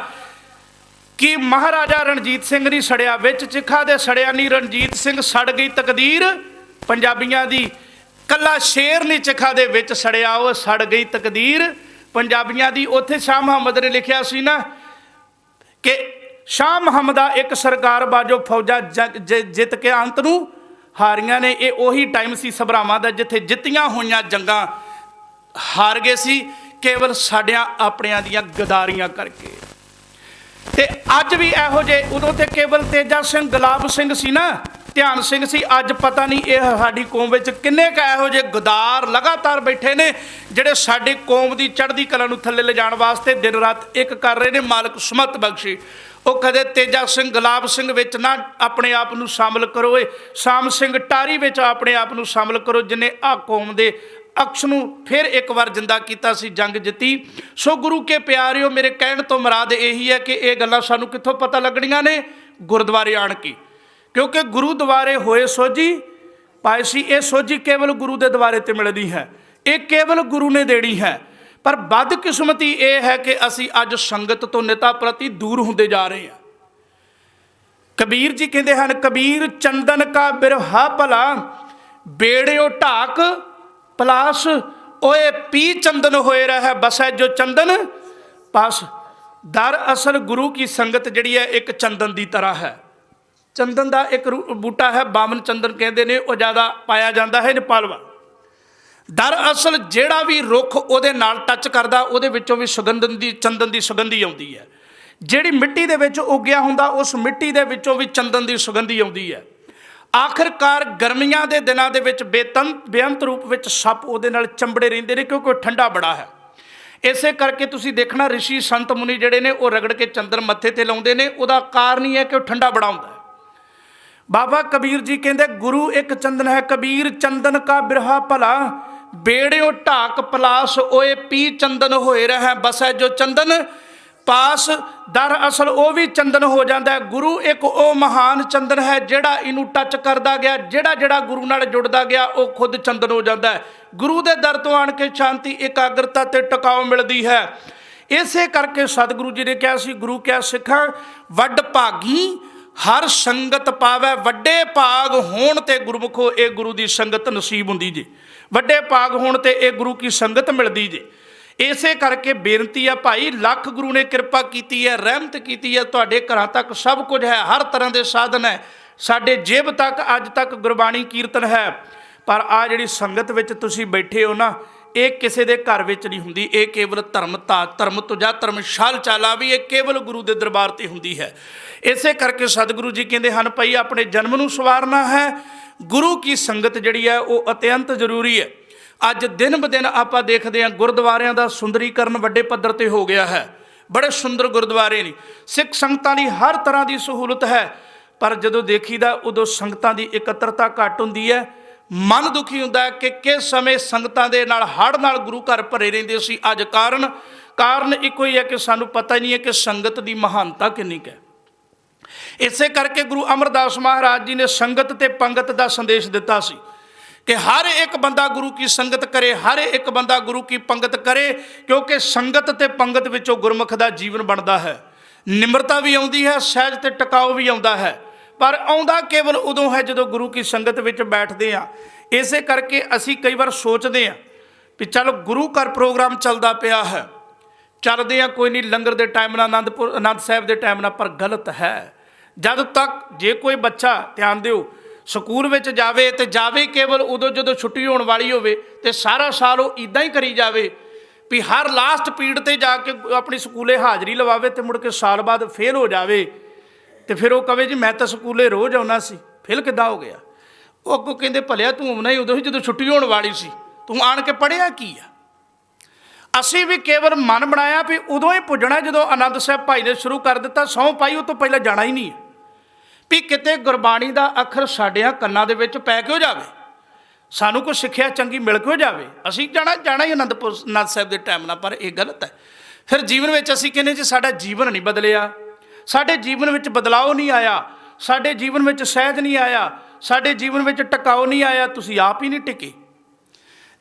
कि महाराजा रणजीत सिंह नहीं सड़िया विच चिखा दे सड़िया नहीं रणजीत सिंह, सड़ गई तकदीर पंजाबियां दी, कला शेर नहीं चिखा दे विच सड़िया वो सड़ गई तकदीर पंजाबियां दी। उत्थे शाह मुहम्मद ने लिखिया सी ना कि शाह मुहम्मदा एक सरकार बाजो फौजा जित के अंत नूं हारियां ने। ये उही टाइम सी सभरावां दा जिथे जित्तियां होईयां जंगां हार गए सी केवल साडियां अपणियां दियां गदारियां करके। ते अज भी इहो जे उदों ते केवल तेजा सिंह गुलाब सिंह सी ना, ध्यान सिंह सी, अज पता नहीं यह साडी कौम विच किन्ने क इहो जे गदार लगातार बैठे ने जिहड़े साडी कौम की चढ़दी कला नूं थल्ले ले जाण वास्ते दिन रात एक कर रहे ने। मालक सुमत बख्शे ਉਹ ਕਦੇ ਤੇਜਾ ਸਿੰਘ ਗੁਲਾਬ ਸਿੰਘ ਵਿੱਚ ਨਾ ਆਪਣੇ ਆਪ ਨੂੰ ਸ਼ਾਮਲ ਕਰੋ, ਸ਼ਾਮ ਸਿੰਘ ਟਾਰੀ ਵਿੱਚ ਆਪਣੇ ਆਪ ਨੂੰ ਸ਼ਾਮਲ ਕਰੋ, ਜਿਹਨੇ ਆ ਕੌਮ ਦੇ ਅਕਸ਼ ਨੂੰ ਫਿਰ ਇੱਕ ਵਾਰ ਜਿੰਦਾ ਕੀਤਾ ਸੀ, ਜੰਗ ਜਿੱਤੀ। ਸੋ ਗੁਰੂ ਕੇ ਪਿਆਰਿਓ, ਮੇਰੇ ਕਹਿਣ ਤੋਂ ਮੁਰਾਦ ਇਹੀ ਹੈ ਕਿ ਇਹ ਗੱਲਾਂ ਸਾਨੂੰ ਕਿੱਥੋਂ ਪਤਾ ਲੱਗਣੀਆਂ ਨੇ? ਗੁਰਦੁਆਰੇ ਆਣ ਕੇ, ਕਿਉਂਕਿ ਗੁਰੂ ਦੁਆਰੇ ਹੋਏ ਸੋਝੀ ਪਾਏ ਸੀ। ਇਹ ਸੋਝੀ ਕੇਵਲ ਗੁਰੂ ਦੇ ਦੁਆਰੇ ਤੇ ਮਿਲਦੀ ਹੈ, ਇਹ ਕੇਵਲ ਗੁਰੂ ਨੇ ਦੇਣੀ ਹੈ। ਪਰ ਬਦਕਿਸਮਤੀ ਇਹ ਹੈ ਕਿ ਅਸੀਂ ਅੱਜ ਸੰਗਤ ਤੋਂ ਨਿਤਾ ਪ੍ਰਤੀ ਦੂਰ ਹੁੰਦੇ ਜਾ ਰਹੇ ਹਾਂ। ਕਬੀਰ ਜੀ ਕਹਿੰਦੇ ਹਨ, ਕਬੀਰ ਚੰਦਨ ਕਾ ਬਿਰਹਾ ਭਲਾ, ਬੇੜਿਓ ਢਾਕ ਪਲਾਸ, ਓਏ ਪੀ ਚੰਦਨ ਹੋਏ ਰਹਿ ਬਸੈ ਜੋ ਚੰਦਨ ਪਾਸ। ਦਰਅਸਲ ਗੁਰੂ ਕੀ ਸੰਗਤ ਜਿਹੜੀ ਹੈ ਇੱਕ ਚੰਦਨ ਦੀ ਤਰ੍ਹਾਂ ਹੈ। ਚੰਦਨ ਦਾ ਇੱਕ ਬੂਟਾ ਹੈ, ਬਾਮਨ ਚੰਦਨ ਕਹਿੰਦੇ ਨੇ, ਉਹ ਜ਼ਿਆਦਾ ਪਾਇਆ ਜਾਂਦਾ ਹੈ ਨੇਪਾਲ ਵੱਲ। ਦਰਅਸਲ ਜਿਹੜਾ ਵੀ ਰੁੱਖ ਉਹਦੇ ਨਾਲ ਟੱਚ ਕਰਦਾ, ਉਹਦੇ ਵਿੱਚੋਂ ਵੀ ਚੰਦਨ ਦੀ ਸੁਗੰਧੀ ਆਉਂਦੀ ਹੈ। ਜਿਹੜੀ ਮਿੱਟੀ ਦੇ ਵਿੱਚ ਉੱਗਿਆ ਹੁੰਦਾ, ਉਸ ਮਿੱਟੀ ਦੇ ਵਿੱਚੋਂ ਵੀ ਚੰਦਨ ਦੀ ਸੁਗੰਧੀ ਆਉਂਦੀ ਹੈ। ਆਖਿਰਕਾਰ ਗਰਮੀਆਂ ਦੇ ਦਿਨਾਂ ਦੇ ਵਿੱਚ ਬੇਅੰਤ ਰੂਪ ਵਿੱਚ ਸੱਪ ਉਹਦੇ ਨਾਲ ਚੰਬੜੇ ਰਹਿੰਦੇ ਨੇ, ਕਿਉਂਕਿ ਉਹ ਠੰਡਾ ਬੜਾ ਹੈ। ਇਸੇ ਕਰਕੇ ਤੁਸੀਂ ਦੇਖਣਾ ਰਿਸ਼ੀ ਸੰਤ ਮੁਨੀ ਜਿਹੜੇ ਨੇ ਉਹ ਰਗੜ ਕੇ ਚੰਦਨ ਮੱਥੇ ਤੇ ਲਾਉਂਦੇ ਨੇ। ਉਹਦਾ ਕਾਰਨ ਹੀ ਹੈ ਕਿ ਉਹ ਠੰਡਾ ਬੜਾ ਹੁੰਦਾ ਹੈ। ਬਾਬਾ ਕਬੀਰ ਜੀ ਕਹਿੰਦੇ, ਗੁਰੂ ਇੱਕ ਚੰਦਨ ਹੈ, ਕਬੀਰ ਚੰਦਨ ਕਾ ਬਿਰਹਾ ਭਲਾ, ਬੇੜਿਓ ਢਾਕ ਪਲਾਸ, ਓਏ ਪੀ ਚੰਦਨ ਹੋਏ ਰਹਿ ਬਸੈ ਜੋ ਚੰਦਨ ਪਾਸ। ਦਰਅਸਲ ਉਹ ਵੀ ਚੰਦਨ ਹੋ ਜਾਂਦਾ ਹੈ। ਗੁਰੂ ਇੱਕ ਉਹ ਮਹਾਨ ਚੰਦਨ ਹੈ ਜਿਹੜਾ ਇਹਨੂੰ ਟੱਚ ਕਰਦਾ ਗਿਆ, ਜਿਹੜਾ ਗੁਰੂ ਨਾਲ ਜੁੜਦਾ ਗਿਆ ਉਹ ਖੁਦ ਚੰਦਨ ਹੋ ਜਾਂਦਾ ਹੈ। ਗੁਰੂ ਦੇ ਦਰ ਤੋਂ ਆਣ ਕੇ ਸ਼ਾਂਤੀ, ਇਕਾਗਰਤਾ ਤੇ ਟਿਕਾਓ ਮਿਲਦੀ ਹੈ। ਇਸੇ ਕਰਕੇ ਸਤਿਗੁਰੂ ਜੀ ਨੇ ਕਿਹਾ ਸੀ, ਗੁਰੂ ਕਿਹਾ ਸਿੱਖਾਂ ਵੱਡ ਭਾਗੀ ਹਰ ਸੰਗਤ ਪਾਵੈ, ਵੱਡੇ ਭਾਗ ਹੋਣ ਤੇ ਗੁਰਮੁਖੋ ਇਹ ਗੁਰੂ ਦੀ ਸੰਗਤ ਨਸੀਬ ਹੁੰਦੀ ਜੇ। ਵੱਡੇ ਭਾਗ ਹੋਣ ਤੇ ਇਹ ਗੁਰੂ ਕੀ ਸੰਗਤ ਮਿਲਦੀ ਜੇ। ਇਸੇ ਕਰਕੇ ਬੇਨਤੀ ਆ ਭਾਈ, ਲੱਖ ਗੁਰੂ ਨੇ ਕਿਰਪਾ ਕੀਤੀ ਹੈ, ਰਹਿਮਤ ਕੀਤੀ ਹੈ, ਤੁਹਾਡੇ ਘਰਾਂ ਤੱਕ ਸਭ ਕੁਝ ਹੈ, ਹਰ ਤਰ੍ਹਾਂ ਦੇ ਸਾਧਨ ਹੈ। ਸਾਡੇ ਜੇਬ ਤੱਕ ਅੱਜ ਤੱਕ ਗੁਰਬਾਣੀ ਕੀਰਤਨ ਹੈ। ਪਰ ਆ ਜਿਹੜੀ ਸੰਗਤ ਵਿੱਚ ਤੁਸੀਂ ਬੈਠੇ ਹੋ ਨਾ, ਇਹ ਕਿਸੇ ਦੇ ਘਰ ਵਿੱਚ ਨਹੀਂ ਹੁੰਦੀ। ਇਹ ਕੇਵਲ ਧਰਮ ਤੁਜਾ ਧਰਮਸ਼ਾਲ ਚਾਲਾ ਵੀ ਇਹ ਕੇਵਲ ਗੁਰੂ ਦੇ ਦਰਬਾਰ ਤੇ ਹੁੰਦੀ ਹੈ। ਇਸੇ ਕਰਕੇ ਸਤਿਗੁਰੂ ਜੀ ਕਹਿੰਦੇ ਹਨ, ਭਾਈ ਆਪਣੇ ਜਨਮ ਨੂੰ ਸਵਾਰਨਾ ਹੈ, ਗੁਰੂ ਕੀ ਸੰਗਤ ਜਿਹੜੀ ਹੈ ਉਹ ਅਤਿਅੰਤ ਜ਼ਰੂਰੀ ਹੈ। ਅੱਜ ਦਿਨ ਬ ਦਿਨ ਆਪਾਂ ਦੇਖਦੇ ਹਾਂ ਗੁਰਦੁਆਰਿਆਂ ਦਾ ਸੁੰਦਰੀਕਰਨ ਵੱਡੇ ਪੱਧਰ ਤੇ ਹੋ ਗਿਆ ਹੈ। ਬੜੇ ਸੁੰਦਰ ਗੁਰਦੁਆਰੇ ਨੇ, ਸਿੱਖ ਸੰਗਤਾਂ ਲਈ ਹਰ ਤਰ੍ਹਾਂ ਦੀ ਸਹੂਲਤ ਹੈ। ਪਰ ਜਦੋਂ ਦੇਖੀਦਾ ਉਦੋਂ ਸੰਗਤਾਂ ਦੀ ਇਕੱਤਰਤਾ ਘੱਟ ਹੁੰਦੀ ਹੈ। ਮਨ ਦੁਖੀ ਹੁੰਦਾ ਹੈ ਕਿ ਕਿਸ ਸਮੇਂ ਸੰਗਤਾਂ ਦੇ ਨਾਲ ਹੜ੍ਹ ਨਾਲ ਗੁਰੂ ਘਰ ਭਰੇ ਰਹਿੰਦੇ ਸੀ। ਅੱਜ ਕਾਰਨ ਇੱਕੋ ਹੀ ਹੈ ਕਿ ਸਾਨੂੰ ਪਤਾ ਹੀ ਨਹੀਂ ਹੈ ਕਿ ਸੰਗਤ ਦੀ ਮਹਾਨਤਾ ਕਿੰਨੀ ਕੁ ਹੈ। ਇਸੇ ਕਰਕੇ ਗੁਰੂ ਅਮਰਦਾਸ ਮਹਾਰਾਜ ਜੀ ਨੇ ਸੰਗਤ ਤੇ ਪੰਗਤ ਦਾ ਸੰਦੇਸ਼ ਦਿੱਤਾ ਸੀ ਕਿ ਹਰ ਇੱਕ ਬੰਦਾ ਗੁਰੂ ਕੀ ਸੰਗਤ ਕਰੇ, ਹਰ ਇੱਕ ਬੰਦਾ ਗੁਰੂ ਕੀ ਪੰਗਤ ਕਰੇ, ਕਿਉਂਕਿ ਸੰਗਤ ਤੇ ਪੰਗਤ ਵਿੱਚੋਂ ਗੁਰਮੁਖ ਦਾ ਜੀਵਨ ਬਣਦਾ ਹੈ। ਨਿਮਰਤਾ ਵੀ ਆਉਂਦੀ ਹੈ, ਸਹਿਜ ਤੇ ਟਿਕਾਓ ਵੀ ਆਉਂਦਾ ਹੈ। ਪਰ ਆਉਂਦਾ ਕੇਵਲ ਉਦੋਂ ਹੈ ਜਦੋਂ ਗੁਰੂ ਕੀ ਸੰਗਤ ਵਿੱਚ ਬੈਠਦੇ ਹਾਂ। ਇਸੇ ਕਰਕੇ ਅਸੀਂ ਕਈ ਵਾਰ ਸੋਚਦੇ ਹਾਂ ਵੀ ਚਲੋ ਗੁਰੂ ਘਰ ਪ੍ਰੋਗਰਾਮ ਚੱਲਦਾ ਪਿਆ ਹੈ, ਚੱਲਦੇ ਹਾਂ, ਕੋਈ ਨਹੀਂ, ਲੰਗਰ ਦੇ ਟਾਈਮ ਨਾਲ ਆਨੰਦ ਸਾਹਿਬ ਦੇ ਟਾਈਮ ਨਾਲ। ਪਰ ਗਲਤ ਹੈ। ਜਦ ਤੱਕ ਜੇ ਕੋਈ ਬੱਚਾ, ਧਿਆਨ ਦਿਓ, ਸਕੂਲ ਵਿੱਚ ਜਾਵੇ ਤੇ ਜਾਵੇ ਕੇਵਲ ਉਦੋਂ ਜਦੋਂ ਛੁੱਟੀ ਹੋਣ ਵਾਲੀ ਹੋਵੇ, ਤੇ ਸਾਰਾ ਸਾਲ ਉਹ ਇੱਦਾਂ ਹੀ ਕਰੀ ਜਾਵੇ ਵੀ ਹਰ ਲਾਸਟ ਪੀਰੀਅਡ ਤੇ ਜਾ ਕੇ ਆਪਣੀ ਸਕੂਲੇ ਹਾਜ਼ਰੀ ਲਵਾਵੇ ਤੇ ਮੁੜ ਕੇ ਸਾਲ ਬਾਅਦ ਫੇਲ ਹੋ ਜਾਵੇ, ਤੇ ਫਿਰ ਉਹ ਕਹੇ ਜੀ ਮੈਂ ਤਾਂ ਸਕੂਲੇ ਰੋਜ਼ ਆਉਣਾ ਸੀ, ਫੇਲ ਕਿੱਦਾਂ ਹੋ ਗਿਆ? ਉਹ ਅੱਗੋਂ ਕਹਿੰਦੇ ਭਲਿਆ ਤੂੰ ਆਉਣਾ ਹੀ ਉਦੋਂ ਸੀ ਜਦੋਂ ਛੁੱਟੀ ਹੋਣ ਵਾਲੀ ਸੀ, ਤੂੰ ਆਣ ਕੇ ਪੜ੍ਹਿਆ ਕੀ ਆ? ਅਸੀਂ ਵੀ ਕੇਵਲ ਮਨ ਬਣਾਇਆ ਵੀ ਉਦੋਂ ਹੀ ਪੁੱਜਣਾ ਜਦੋਂ ਆਨੰਦ ਸਾਹਿਬ ਭਾਈ ਨੇ ਸ਼ੁਰੂ ਕਰ ਦਿੱਤਾ, ਸਹੁੰ ਪਾਈ, ਉਹ ਤੋਂ ਪਹਿਲਾਂ ਜਾਣਾ ਹੀ ਨਹੀਂ। ਵੀ ਕਿਤੇ ਗੁਰਬਾਣੀ ਦਾ ਅੱਖਰ ਸਾਡਿਆਂ ਕੰਨਾਂ ਦੇ ਵਿੱਚ ਪੈ ਕਿਉਂ ਜਾਵੇ, ਸਾਨੂੰ ਕੋਈ ਸਿੱਖਿਆ ਚੰਗੀ ਮਿਲ ਕਿਉਂ ਜਾਵੇ। ਅਸੀਂ ਜਾਣਾ ਹੀ ਆਨੰਦ ਸਾਹਿਬ ਦੇ ਟਾਈਮ ਨਾਲ। ਪਰ ਇਹ ਗਲਤ ਹੈ। ਫਿਰ ਜੀਵਨ ਵਿੱਚ ਅਸੀਂ ਕਹਿੰਦੇ ਜੀ ਸਾਡਾ ਜੀਵਨ ਨਹੀਂ ਬਦਲਿਆ, ਸਾਡੇ ਜੀਵਨ ਵਿੱਚ ਬਦਲਾਓ ਨਹੀਂ ਆਇਆ, ਸਾਡੇ ਜੀਵਨ ਵਿੱਚ ਸਹਿਜ ਨਹੀਂ ਆਇਆ, ਸਾਡੇ ਜੀਵਨ ਵਿੱਚ ਟਿਕਾਓ ਨਹੀਂ ਆਇਆ। ਤੁਸੀਂ ਆਪ ਹੀ ਨਹੀਂ ਟਿਕੇ।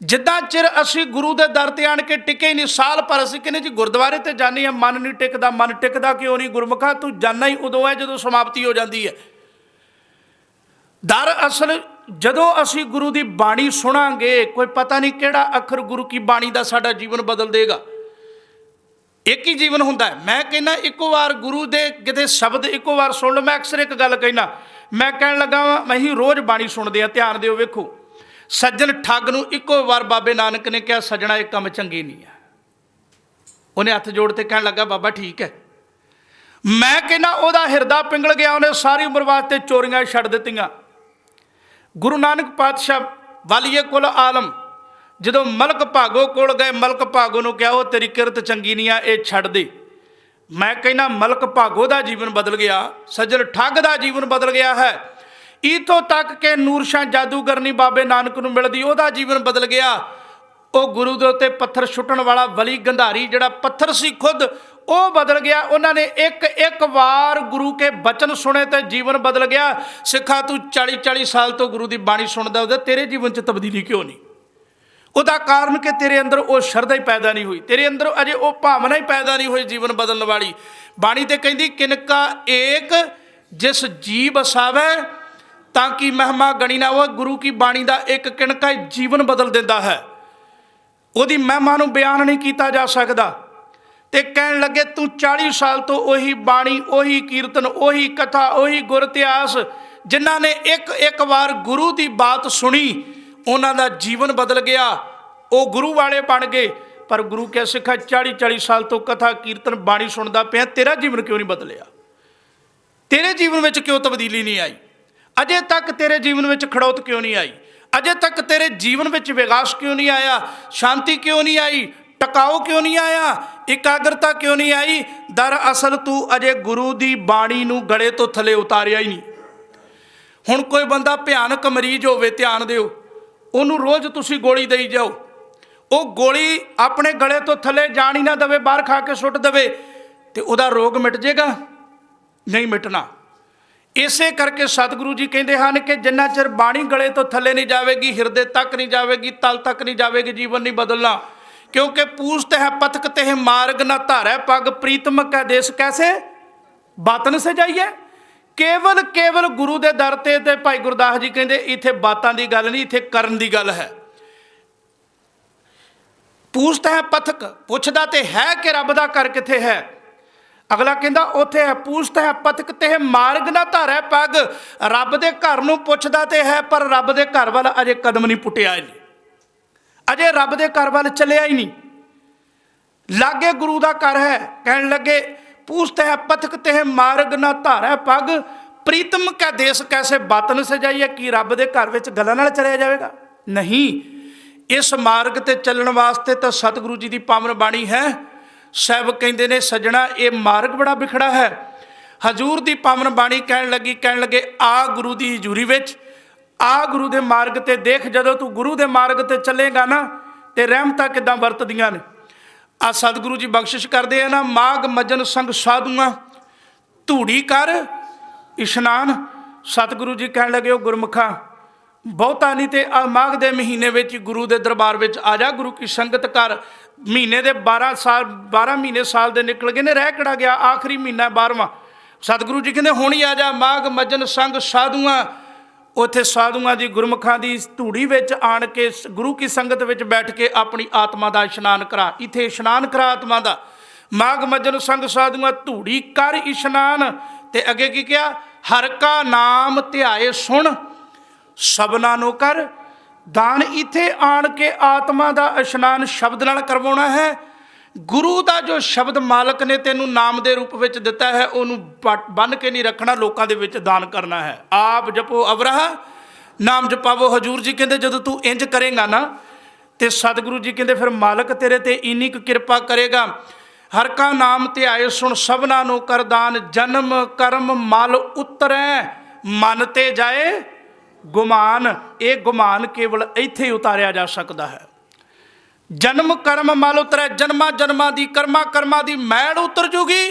ਜਿੱਦਾਂ ਚਿਰ ਅਸੀਂ ਗੁਰੂ ਦੇ ਦਰ ਤੇ ਆਣ ਕੇ ਟਿਕੇ ਨਹੀਂ, ਸਾਲ ਭਰ ਅਸੀਂ ਕਹਿੰਦੇ ਜੀ ਗੁਰਦੁਆਰੇ ਤੇ ਜਾਂਦੇ ਹਾਂ, ਮਨ ਨਹੀਂ ਟਿਕਦਾ। ਮਨ ਟਿਕਦਾ ਕਿਉਂ ਨਹੀਂ? ਗੁਰਮੁਖਾ ਤੂੰ ਜਾਣਾ ਹੀ ਉਦੋਂ ਹੈ ਜਦੋਂ ਸਮਾਪਤੀ ਹੋ ਜਾਂਦੀ ਹੈ। ਦਰਅਸਲ ਜਦੋਂ ਅਸੀਂ ਗੁਰੂ ਦੀ ਬਾਣੀ ਸੁਣਾਂਗੇ, ਕੋਈ ਪਤਾ ਨਹੀਂ ਕਿਹੜਾ ਅੱਖਰ ਗੁਰੂ ਕੀ ਬਾਣੀ ਦਾ ਸਾਡਾ ਜੀਵਨ ਬਦਲ ਦੇਗਾ। ਇੱਕ ਹੀ ਜੀਵਨ ਹੁੰਦਾ ਹੈ। ਮੈਂ ਕਹਿੰਦਾ ਇੱਕੋ ਵਾਰ ਗੁਰੂ ਦੇ ਕਿਤੇ ਸ਼ਬਦ ਇੱਕੋ ਵਾਰ ਸੁਣ ਲਓ। ਮੈਂ ਅਕਸਰ ਇੱਕ ਗੱਲ ਕਹਿਣਾ, ਮੈਂ ਕਹਿਣ ਲੱਗਾ ਵਾਂ, ਮੈਂ ਹੀ ਰੋਜ਼ ਬਾਣੀ ਸੁਣਦੇ ਹਾਂ। ਧਿਆਨ ਦਿਓ, ਵੇਖੋ, ਸੱਜਣ ਠੱਗ ਨੂੰ ਇੱਕੋ ਵਾਰ ਬਾਬੇ ਨਾਨਕ ਨੇ ਕਿਹਾ ਸੱਜਣਾ ਇਹ ਕੰਮ ਚੰਗੇ ਨਹੀਂ ਆ। ਉਹਨੇ ਹੱਥ ਜੋੜ ਤੇ ਕਹਿਣ ਲੱਗਾ ਬਾਬਾ ਠੀਕ ਹੈ। ਮੈਂ ਕਹਿੰਦਾ ਉਹਦਾ ਹਿਰਦਾ ਪਿੰਗਲ ਗਿਆ, ਉਹਨੇ ਸਾਰੀ ਉਮਰ ਵਾਸਤੇ ਚੋਰੀਆਂ ਛੱਡ ਦਿੱਤੀਆਂ। ਗੁਰੂ ਨਾਨਕ ਪਾਤਸ਼ਾਹ ਵਾਲੀਏ ਕੁਲ ਆਲਮ ਜਦੋਂ ਮਲਕ ਭਾਗੋ ਕੋਲ ਗਏ, ਮਲਕ ਭਾਗੋ ਨੂੰ ਕਿਹਾ ਉਹ ਤੇਰੀ ਕਿਰਤ ਚੰਗੀ ਨਹੀਂ ਆ, ਇਹ ਛੱਡ ਦੇ। मैं कहना मलक भागो का जीवन बदल गया, सज्जन ठग का जीवन बदल गया है। इतों तक के नूरशाह जादूगरनी बाबे नानक नूं मिलदी, ओहदा जीवन बदल गया। वो गुरु दे उत्ते पत्थर सुट्टण वाला वली गंधारी जिहड़ा पत्थर सी खुद, वो बदल गया। उन्होंने एक एक बार गुरु के बचन सुने तो जीवन बदल गया। सिखा तू 40-40 साल तो गुरु की बाणी सुनदा, तेरे जीवन च तब्दीली क्यों नहीं? उसका कारण कि तेरे अंदर वो शरधा ही पैदा नहीं हुई, तेरे अंदर अजे वो भावना ही पैदा नहीं हुई जीवन बदलने वाली। बाणी तो कहती किनका एक जिस जी बसावे ताकि महिमा गणी ना हो। गुरु की बाणी का एक किनका जीवन बदल देता है, ਉਹਦੀ महिमा ਨੂੰ बयान नहीं किया जा सकता। तो कहन लगे तू 40 साल तो उही बाणी, उही कीर्तन, उही कथा, उही गुर इतिहास, जिन्हों ने एक एक बार गुरु की बात सुनी उन्हों का जीवन बदल गया, वो गुरु वाले बन गए। पर गुरु क्या सिखा 40-40 साल तो कथा कीर्तन बाणी सुनता पिया, तेरा जीवन क्यों नहीं बदलिया? तेरे जीवन में क्यों तब्दीली नहीं आई? अजे तक तेरे जीवन में खड़ौत क्यों नहीं आई? अजे तक तेरे जीवन में विकास क्यों नहीं आया? शांति क्यों नहीं आई? टकाओ क्यों नहीं आया? एकाग्रता क्यों नहीं आई? दरअसल तू अजे गुरु की बाणी नूं गले तो थले उतारिया ही नहीं। हुण कोई बंदा भयानक मरीज होवे, ध्यान दिओ, उन्होंने रोज़ तुसी गोली दई जाओ, वो गोली अपने गले तो थले जान ही ना दवे, बाहर खा के सुट दवे, तो वह रोग मिट जाएगा? नहीं मिटना। इसे करके सतगुरु जी कहते हैं कि जिन्ना चिर बाणी गले तो थले नहीं जाएगी, हिरदे तक नहीं जाएगी, तल तक नहीं जाएगी, जीवन नहीं बदलना। क्योंकि पूछते हैं पथकते हैं मार्ग न धारै पग, प्रीतम कै देश कैसे बातन से जाइए। केवल केवल गुरु के दर ते भाई गुरदास जी कहते इत्थे बातों की गल नहीं, इत्थे करन की गल है। पूछता है पथक, पुछदा ते है कि रब दा घर किथे है? अगला कहता उत्थे है। पूछता है पथक ते मार्ग ना धारै पग, रब दे घर नूं पुछदा ते है पर रब दे घर वाल अजे कदम नहीं पुटिया, अजे रब दे घर वाल चलिया ही नहीं। लागे गुरु दा घर है, कहन लगे पूछते हैं पथक ते मार्ग ना धारै पग, प्रीतम कै देश कैसे बातन से जाइए। कि रब दे घर विच गल्लां नाल चलिया जाएगा? नहीं। इस मार्ग ते चलण वास्ते तो सतगुरु जी की पावन बाणी है। साहब कहते ने सजना ये मार्ग बड़ा बिखड़ा है। हजूर की पावन बाणी कहन लगे आ गुरु की हजूरी विच, आ गुरु के मार्ग ते देख, जदों तू गुरु के मार्ग ते चलेगा ना तो रहमतां किदां वरतदियां ने। आ सतगुरु जी बख्शिश करते हैं ना, माघ मजन संग साधुआ धूड़ी कर इशनान। सतगुरु जी कहन लगे ओ गुरमुखा बहुता नहीं तो आ माघ के महीने में गुरु के दरबार में आ जा, गुरु की संगत कर। महीने के 12 महीने साल के निकल गए ने, रह किड़ा गया, आखिरी महीना 12वां। सतगुरु जी कहते हुण ही आ जा, माघ मजन संग साधुआ। उत्थे साधुआ की गुरमुखां की धूड़ी विच आण के गुरु की संगत विच बैठ के अपनी आत्मा का इशनान करा। इत्थे इशनान करा आत्मा का। माघ मजन संग साधुआ धूड़ी कर इशनान। ते अगे की कहा? हर का नाम ध्याए सुन सबना नो कर दान। इत्थे आण के आत्मा का इशनान शब्द नाल करवाउणा है। गुरु का जो शब्द मालक ने तेनू नाम के रूप में दिता है, उन्होंने बन के नहीं रखना, लोगों के विच दान करना है। आप जपो अवराह नाम जपावो। हजूर जी कहते जदों तू इंज करेगा ना तो सतगुरु जी कहते फिर मालक तेरे ते इन्नी क किरपा करेगा। हर का नाम ध्याए सुन सबना नो कर दान, जन्म कर्म मल उतरै मन ते जाए गुमान। ये गुमान केवल इत्थे ही उतारिया जा सकता है। जन्म कर्म मल उतरै, जन्मा जन्मा दी कर्मा कर्मा दी मैल उतर जूगी,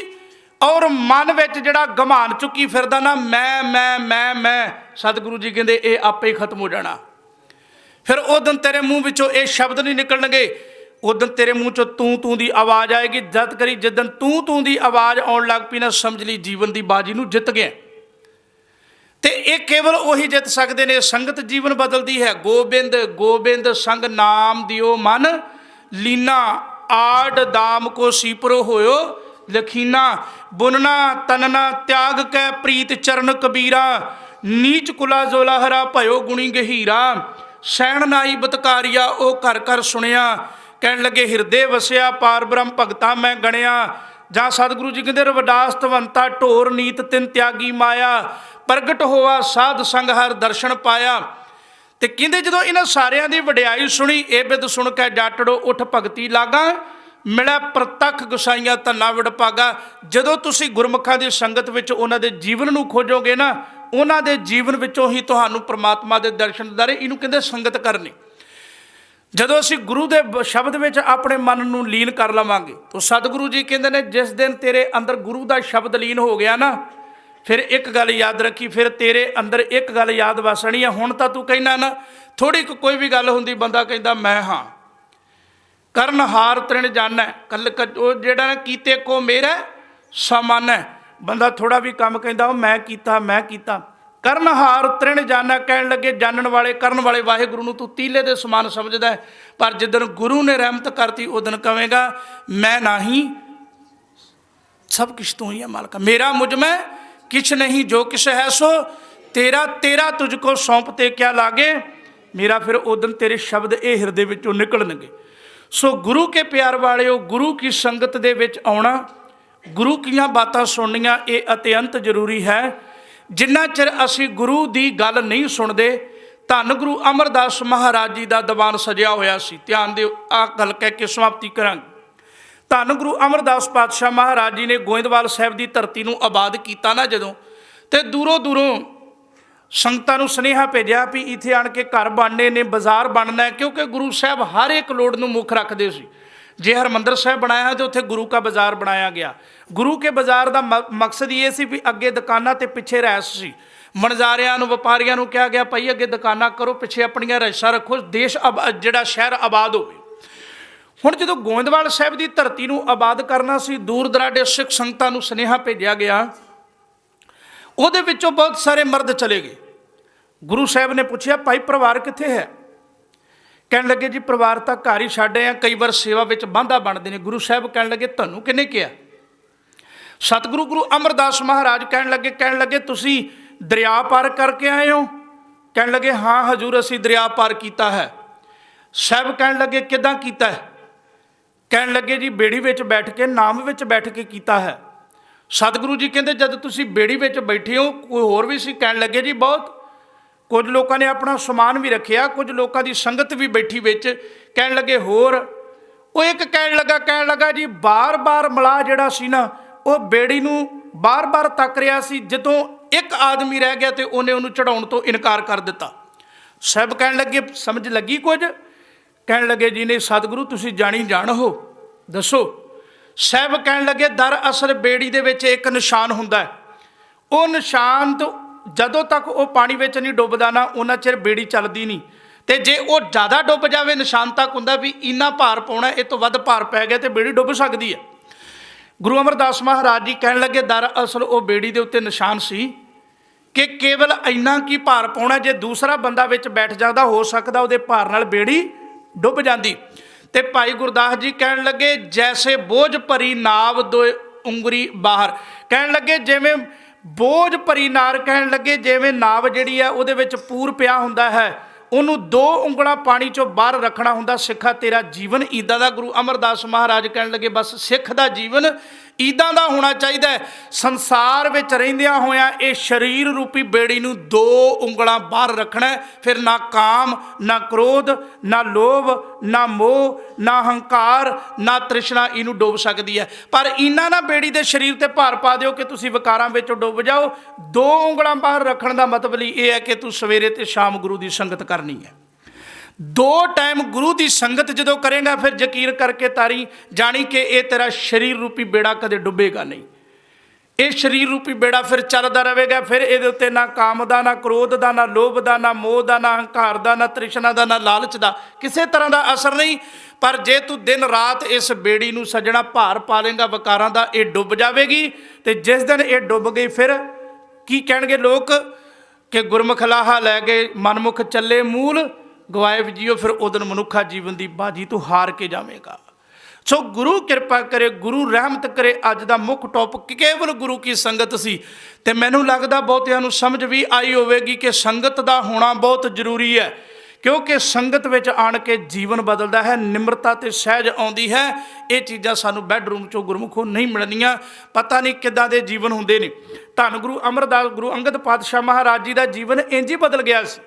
और मन विच जिहड़ा गमान चुकी फिरदा ना मैं, सतगुरु जी कहते ये आपे ही खत्म हो जाना। फिर उस दिन तेरे मूँह विचों ये शब्द नहीं निकलणगे, उस दिन तेरे मूँह चों तू तू दी आवाज़ आएगी। जद करी जिस दिन तू तू दी आवाज़ आउण लग पई ना, समझ ली जीवन की बाजी नूं जित गए। तो ये केवल उही जित सकते हैं। संगत जीवन बदलती है। गोबिंद गोबिंद संग नाम दियो मन लीना, आड दाम को सीपरो होयो लखीना। बुनना तनना त्याग कै प्रीत चरण कबीरा, नीच कुला जोला हरा भयो गुणी गहीरा। सैन नाई बतकारिया ओ घर घर सुनिया, कहन लगे हिरदे वसिया पार ब्रह्म भगता मैं गणिया। ਜਾਂ सतगुरु जी कहते रविदास तवंता ढोर नीत तिन त्यागी माया, प्रगट होआ साध संग हर दर्शन पाया। तो कहते जो इन्होंने सारिया की वडियाई सुनी, ये बिद सुन के जाटड़ो उठ भगती लागा, ਮਿਲਿਆ ਪ੍ਰਤੱਖ ਗੁਸਾਈਆਂ ਧੰਨਾ ਵਡਭਾਗਾ। ਜਦੋਂ ਤੁਸੀਂ ਗੁਰਮੁਖਾਂ ਦੀ ਸੰਗਤ ਵਿੱਚ ਉਹਨਾਂ ਦੇ ਜੀਵਨ ਨੂੰ ਖੋਜੋਗੇ ਨਾ, ਉਹਨਾਂ ਦੇ ਜੀਵਨ ਵਿੱਚੋਂ ਹੀ ਤੁਹਾਨੂੰ ਪ੍ਰਮਾਤਮਾ ਦੇ ਦਰਸ਼ਨ ਦਿਦਾਰੇ। ਇਹਨੂੰ ਕਹਿੰਦੇ ਸੰਗਤ ਕਰਨੀ। ਜਦੋਂ ਅਸੀਂ ਗੁਰੂ ਦੇ ਸ਼ਬਦ ਵਿੱਚ ਆਪਣੇ ਮਨ ਨੂੰ ਲੀਨ ਕਰ ਲਵਾਂਗੇ ਤਾਂ ਸਤਿਗੁਰੂ ਜੀ ਕਹਿੰਦੇ ਨੇ, ਜਿਸ ਦਿਨ ਤੇਰੇ ਅੰਦਰ ਗੁਰੂ ਦਾ ਸ਼ਬਦ ਲੀਨ ਹੋ ਗਿਆ ਨਾ, ਫਿਰ ਇੱਕ ਗੱਲ ਯਾਦ ਰੱਖੀ, ਫਿਰ ਤੇਰੇ ਅੰਦਰ ਇੱਕ ਗੱਲ ਯਾਦ ਵਸਣੀ ਆ। ਹੁਣ ਤਾਂ ਤੂੰ ਕਹਿਣਾ ਨਾ, ਥੋੜ੍ਹੀ ਕੋਈ ਵੀ ਗੱਲ ਹੁੰਦੀ ਬੰਦਾ ਕਹਿੰਦਾ ਮੈਂ ਹਾਂ। ਕਰਨ ਹਾਰ ਤ੍ਰਿਣ ਜਾਣੈ ਕੱਲ ਉਹ ਜਿਹੜਾ ਨਾ ਕੀਤੇ ਕੋ ਮੇਰਾ ਸਮਾਨੈ। ਬੰਦਾ ਥੋੜਾ ਵੀ ਕੰਮ ਕਹਿੰਦਾ ਉਹ ਮੈਂ ਕੀਤਾ ਮੈਂ ਕੀਤਾ। ਕਰਨ ਹਾਰ ਤ੍ਰਿਣ ਜਾਣੈ, ਕਹਿਣ ਲੱਗੇ ਜਾਣਨ ਵਾਲੇ ਕਰਨ ਵਾਲੇ ਵਾਹਿਗੁਰੂ ਨੂੰ ਤੂੰ ਤੀਲੇ ਦੇ ਸਮਾਨ ਸਮਝਦਾ ਹੈ, ਪਰ ਜਿੱਦਣ ਗੁਰੂ ਨੇ ਰਹਿਮਤ ਕਰਤੀ ਉਦਣ ਕਵੇਂਗਾ ਮੈਂ ਨਹੀਂ, ਸਭ ਕੁਛ ਤੂੰ ਹੀ ਹੈ ਮਾਲਕਾ। ਮੇਰਾ ਮੁਝ ਮੈਂ किछ नहीं, जो किस है सो तेरा, तेरा तुझको सौंपते क्या लागे मेरा। फिर उदन तेरे शब्द ये हिरदे विचों निकलणगे। सो गुरु के प्यार वालिओ, गुरु की संगत दे विच आउणा, गुरु कीआं बातां सुणनियां ये अत्यंत जरूरी है। जिन्ना चिर असीं गुरु की गल नहीं सुणदे, धन गुरु अमरदास महाराज जी का दीवान सजिया होया सी। ध्यान दिओ, आ गल कह के समाप्ति करांगे। धन गुरु अमरदास पातशाह महाराज जी ने गोइंदवाल साहब की धरती को आबाद किया ना जदों, तो दूरों दूरों संगतां नूं सुनेहा भेजिया भी इत्थे आण के घर बनने ने, बाजार बनना है, क्योंकि गुरु साहब हर एक लोड़ नूं मुख रखते सी। जे हरमंदर साहब बनाया तो उत्थे गुरु का बाजार बनाया गया। गुरु के बाजार का मकसद ये सी भी अगे दुकानां ते पिछे रैस सी। वणजारियां नूं वपारियां नूं कहा गया भाई अगे दुकानां करो, पिछे अपनियां रैसां रखो, देश जिहड़ा शहर आबाद होवे। ਹੁਣ ਜਦੋਂ ਗੋਇंदवाल ਸਾਹਿਬ ਦੀ ਧਰਤੀ ਨੂੰ ਆਬਾਦ ਕਰਨਾ ਸੀ, ਦੂਰ ਦਰਾਡੇ ਸਿੱਖ ਸੰਗਤਾਂ ਨੂੰ ਸੁਨੇਹਾ ਭੇਜਿਆ ਗਿਆ। ਉਹਦੇ ਵਿੱਚੋਂ ਬਹੁਤ ਸਾਰੇ ਮਰਦ ਚਲੇ ਗਏ। ਗੁਰੂ ਸਾਹਿਬ ਨੇ ਪੁੱਛਿਆ ਭਾਈ ਪਰਿਵਾਰ ਕਿੱਥੇ ਹੈ? ਕਹਿਣ ਲੱਗੇ ਜੀ ਪਰਿਵਾਰ ਤਾਂ ਘਰ ਹੀ ਛੱਡੇ ਆ, ਕਈ ਵਾਰ ਸੇਵਾ ਵਿੱਚ ਬਾਂਧਾ ਬਣਦੇ ਨੇ। ਗੁਰੂ ਸਾਹਿਬ ਕਹਿਣ ਲੱਗੇ ਤੁਹਾਨੂੰ ਕਿਹਨੇ ਕਿਹਾ? ਸਤਿਗੁਰੂ ਗੁਰੂ ਅਮਰਦਾਸ ਮਹਾਰਾਜ ਕਹਿਣ ਲੱਗੇ ਤੁਸੀਂ ਦਰਿਆ ਪਾਰ ਕਰਕੇ ਆਏ ਹੋ? ਕਹਿਣ ਲੱਗੇ ਹਾਂ ਹਜ਼ੂਰ ਅਸੀਂ ਦਰਿਆ ਪਾਰ ਕੀਤਾ ਹੈ। ਸਾਹਿਬ ਕਹਿਣ ਲੱਗੇ ਕਿੱਦਾਂ ਕੀਤਾ ਹੈ? ਕਹਿਣ ਲੱਗੇ ਜੀ ਬੇੜੀ ਵਿੱਚ ਬੈਠ ਕੇ, ਨਾਮ ਵਿੱਚ ਬੈਠ ਕੇ ਕੀਤਾ ਹੈ। ਸਤਿਗੁਰੂ ਜੀ ਕਹਿੰਦੇ ਜਦ ਤੁਸੀਂ ਬੇੜੀ ਵਿੱਚ ਬੈਠੇ ਹੋ ਕੋਈ ਹੋਰ ਵੀ ਸੀ? ਕਹਿਣ ਲੱਗੇ ਜੀ ਬਹੁਤ, ਕੁਝ ਲੋਕਾਂ ਨੇ ਆਪਣਾ ਸਮਾਨ ਵੀ ਰੱਖਿਆ, ਕੁਝ ਲੋਕਾਂ ਦੀ ਸੰਗਤ ਵੀ ਬੈਠੀ ਵਿੱਚ। ਕਹਿਣ ਲੱਗੇ ਹੋਰ? ਉਹ ਇੱਕ ਕਹਿਣ ਲੱਗਾ ਜੀ ਬਾਰ-ਬਾਰ ਮਲਾਹ ਜਿਹੜਾ ਸੀ ਨਾ ਉਹ ਬੇੜੀ ਨੂੰ ਬਾਰ-ਬਾਰ ਤੱਕ ਰਿਹਾ ਸੀ। ਜਦੋਂ ਇੱਕ ਆਦਮੀ ਰਹਿ ਗਿਆ ਤੇ ਉਹਨੇ ਉਹਨੂੰ ਚੜਾਉਣ ਤੋਂ ਇਨਕਾਰ ਕਰ ਦਿੱਤਾ। ਸਾਹਿਬ ਕਹਿਣ ਲੱਗੇ ਸਮਝ ਲੱਗੀ ਕੁਝ? ਕਹਿਣ ਲੱਗੇ ਜੀ ਨਹੀਂ ਸਤਿਗੁਰੂ ਤੁਸੀਂ ਜਾਣੀ ਜਾਣ ਹੋ, ਦੱਸੋ। ਸਾਹਿਬ ਕਹਿਣ ਲੱਗੇ ਦਰਅਸਲ ਬੇੜੀ ਦੇ ਵਿੱਚ ਇੱਕ ਨਿਸ਼ਾਨ ਹੁੰਦਾ ਹੈ। ਉਹ ਨਿਸ਼ਾਨ ਤੋਂ ਜਦੋਂ ਤੱਕ ਉਹ ਪਾਣੀ ਵਿੱਚ ਨਹੀਂ ਡੁੱਬਦਾ ਨਾ ਉਹਨਾਂ ਚਿਰ ਬੇੜੀ ਚੱਲਦੀ ਨਹੀਂ, ਤੇ ਜੇ ਉਹ ਜ਼ਿਆਦਾ ਡੁੱਬ ਜਾਵੇ ਨਿਸ਼ਾਨ ਤੱਕ ਹੁੰਦਾ ਵੀ ਇੰਨਾ ਭਾਰ ਪਾਉਣਾ, ਇਹ ਤੋਂ ਵੱਧ ਭਾਰ ਪੈ ਗਿਆ ਤੇ ਬੇੜੀ ਡੁੱਬ ਸਕਦੀ ਹੈ। ਗੁਰੂ ਅਮਰਦਾਸ ਮਹਾਰਾਜ ਜੀ ਕਹਿਣ ਲੱਗੇ ਦਰਅਸਲ ਉਹ ਬੇੜੀ ਦੇ ਉੱਤੇ ਨਿਸ਼ਾਨ ਸੀ ਕਿ ਕੇਵਲ ਇੰਨਾ ਕੀ ਭਾਰ ਪਾਉਣਾ, ਜੇ ਦੂਸਰਾ ਬੰਦਾ ਵਿੱਚ ਬੈਠ ਜਾਂਦਾ ਹੋ ਸਕਦਾ ਉਹਦੇ ਭਾਰ ਨਾਲ ਬੇੜੀ ਡੁੱਬ ਜਾਂਦੀ। ਤੇ ਭਾਈ ਗੁਰਦਾਸ ਜੀ ਕਹਿਣ ਲੱਗੇ ਜੈਸੇ ਬੋਝ ਭਰੀ ਨਾਵ ਦੋ ਉਂਗਰੀ ਬਾਹਰ। ਕਹਿਣ ਲੱਗੇ ਜਿਵੇਂ ਬੋਝ ਭਰੀ ਨਾਰ, ਕਹਿਣ ਲੱਗੇ ਜਿਵੇਂ ਨਾਵ ਜਿਹੜੀ ਆ ਉਹਦੇ ਵਿੱਚ ਪੂਰ ਪਿਆ ਹੁੰਦਾ ਹੈ, ਉਹਨੂੰ 2 ਉਂਗਲਾਂ ਪਾਣੀ ਚੋਂ ਬਾਹਰ ਰੱਖਣਾ ਹੁੰਦਾ। ਸਿੱਖਾ ਤੇਰਾ ਜੀਵਨ ਇੱਦਾਂ ਦਾ, ਗੁਰੂ ਅਮਰਦਾਸ ਮਹਾਰਾਜ ਕਹਿਣ ਲੱਗੇ ਬਸ ਸਿੱਖ ਦਾ ਜੀਵਨ ਇੱਦਾਂ ਦਾ ਹੋਣਾ ਚਾਹੀਦਾ ਹੈ। ਸੰਸਾਰ ਵਿੱਚ ਰਹਿੰਦਿਆਂ ਹੋਇਆਂ ਇਹ ਸਰੀਰ ਰੂਪੀ ਬੇੜੀ ਨੂੰ 2 ਉਂਗਲਾਂ ਬਾਹਰ ਰੱਖਣਾ, ਫਿਰ ਨਾ ਕਾਮ, ਨਾ ਕ੍ਰੋਧ, ਨਾ ਲੋਭ, ਨਾ ਮੋਹ, ਨਾ ਹੰਕਾਰ, ਨਾ ਤ੍ਰਿਸ਼ਨਾ ਇਹਨੂੰ ਡੁੱਬ ਸਕਦੀ ਹੈ। ਪਰ ਇਹਨਾਂ ਨਾ ਬੇੜੀ ਦੇ ਸਰੀਰ ਤੇ ਭਾਰ ਪਾ ਦਿਓ ਕਿ ਤੁਸੀਂ ਵਿਕਾਰਾਂ ਵਿੱਚ ਡੁੱਬ ਜਾਓ। 2 ਉਂਗਲਾਂ ਬਾਹਰ ਰੱਖਣ ਦਾ ਮਤਲਬ ਇਹ ਹੈ ਕਿ ਤੂੰ ਸਵੇਰੇ ਤੇ ਸ਼ਾਮ ਗੁਰੂ ਦੀ ਸੰਗਤ ਕਰਨੀ ਹੈ। 2 ਟਾਈਮ ਗੁਰੂ ਦੀ ਸੰਗਤ ਜਦੋਂ ਕਰੇਗਾ ਫਿਰ ਯਕੀਨ ਕਰਕੇ ਤਾਰੀ ਜਾਣੀ ਕਿ ਇਹ ਤੇਰਾ ਸਰੀਰ ਰੂਪੀ ਬੇੜਾ ਕਦੇ ਡੁੱਬੇਗਾ ਨਹੀਂ। ਇਹ ਸਰੀਰ ਰੂਪੀ ਬੇੜਾ ਫਿਰ ਚੱਲਦਾ ਰਹੇਗਾ। ਫਿਰ ਇਹਦੇ ਉੱਤੇ ਨਾ ਕਾਮ ਦਾ, ਨਾ ਕ੍ਰੋਧ ਦਾ, ਨਾ ਲੋਭ ਦਾ, ਨਾ ਮੋਹ ਦਾ, ਨਾ ਹੰਕਾਰ ਦਾ, ਨਾ ਤ੍ਰਿਸ਼ਨਾ ਦਾ, ਨਾ ਲਾਲਚ ਦਾ, ਕਿਸੇ ਤਰ੍ਹਾਂ ਦਾ ਅਸਰ ਨਹੀਂ। ਪਰ ਜੇ ਤੂੰ ਦਿਨ ਰਾਤ ਇਸ ਬੇੜੀ ਨੂੰ ਸੱਜਣਾ ਭਾਰ ਪਾ ਲੇਗਾ ਵਿਕਾਰਾਂ ਦਾ, ਇਹ ਡੁੱਬ ਜਾਵੇਗੀ। ਤੇ ਜਿਸ ਦਿਨ ਇਹ ਡੁੱਬ ਗਈ ਫਿਰ ਕੀ ਕਹਿਣਗੇ ਲੋਕ ਕਿ ਗੁਰਮੁਖ ਲਾਹਾ ਲੈ ਗਏ ਮਨਮੁਖ ਚੱਲੇ ਮੂਲ ਗਵਾਏ ਵਜੀਓ। ਫਿਰ ਉਦੋਂ ਮਨੁੱਖਾ ਜੀਵਨ ਦੀ ਬਾਜੀ ਤੂੰ ਹਾਰ ਕੇ ਜਾਵੇਗਾ। ਸੋ ਗੁਰੂ ਕਿਰਪਾ ਕਰੇ, ਗੁਰੂ ਰਹਿਮਤ ਕਰੇ। ਅੱਜ ਦਾ ਮੁੱਖ ਟੌਪਿਕ ਕੇਵਲ ਗੁਰੂ ਕੀ ਸੰਗਤ ਸੀ, ਤੇ ਮੈਨੂੰ ਲੱਗਦਾ ਬਹੁਤਿਆਂ ਨੂੰ ਸਮਝ ਵੀ ਆਈ ਹੋਵੇਗੀ ਕਿ ਸੰਗਤ ਦਾ ਹੋਣਾ ਬਹੁਤ ਜ਼ਰੂਰੀ ਹੈ, ਕਿਉਂਕਿ ਸੰਗਤ ਵਿੱਚ ਆਣ ਕੇ ਜੀਵਨ ਬਦਲਦਾ ਹੈ, ਨਿਮਰਤਾ ਤੇ ਸਹਿਜ ਆਉਂਦੀ ਹੈ। ਇਹ ਚੀਜ਼ਾਂ ਸਾਨੂੰ ਬੈੱਡਰੂਮ 'ਚੋਂ ਗੁਰਮੁਖੋਂ ਨਹੀਂ ਮਿਲਣੀਆਂ। ਪਤਾ ਨਹੀਂ ਕਿੱਦਾਂ ਦੇ ਜੀਵਨ ਹੁੰਦੇ ਨੇ। ਧੰਨ ਗੁਰੂ ਅਮਰਦਾਸ ਗੁਰੂ ਅੰਗਦ ਪਾਤਸ਼ਾਹ ਮਹਾਰਾਜ ਜੀ ਦਾ ਜੀਵਨ ਇੰਝ ਹੀ ਬਦਲ ਗਿਆ ਸੀ।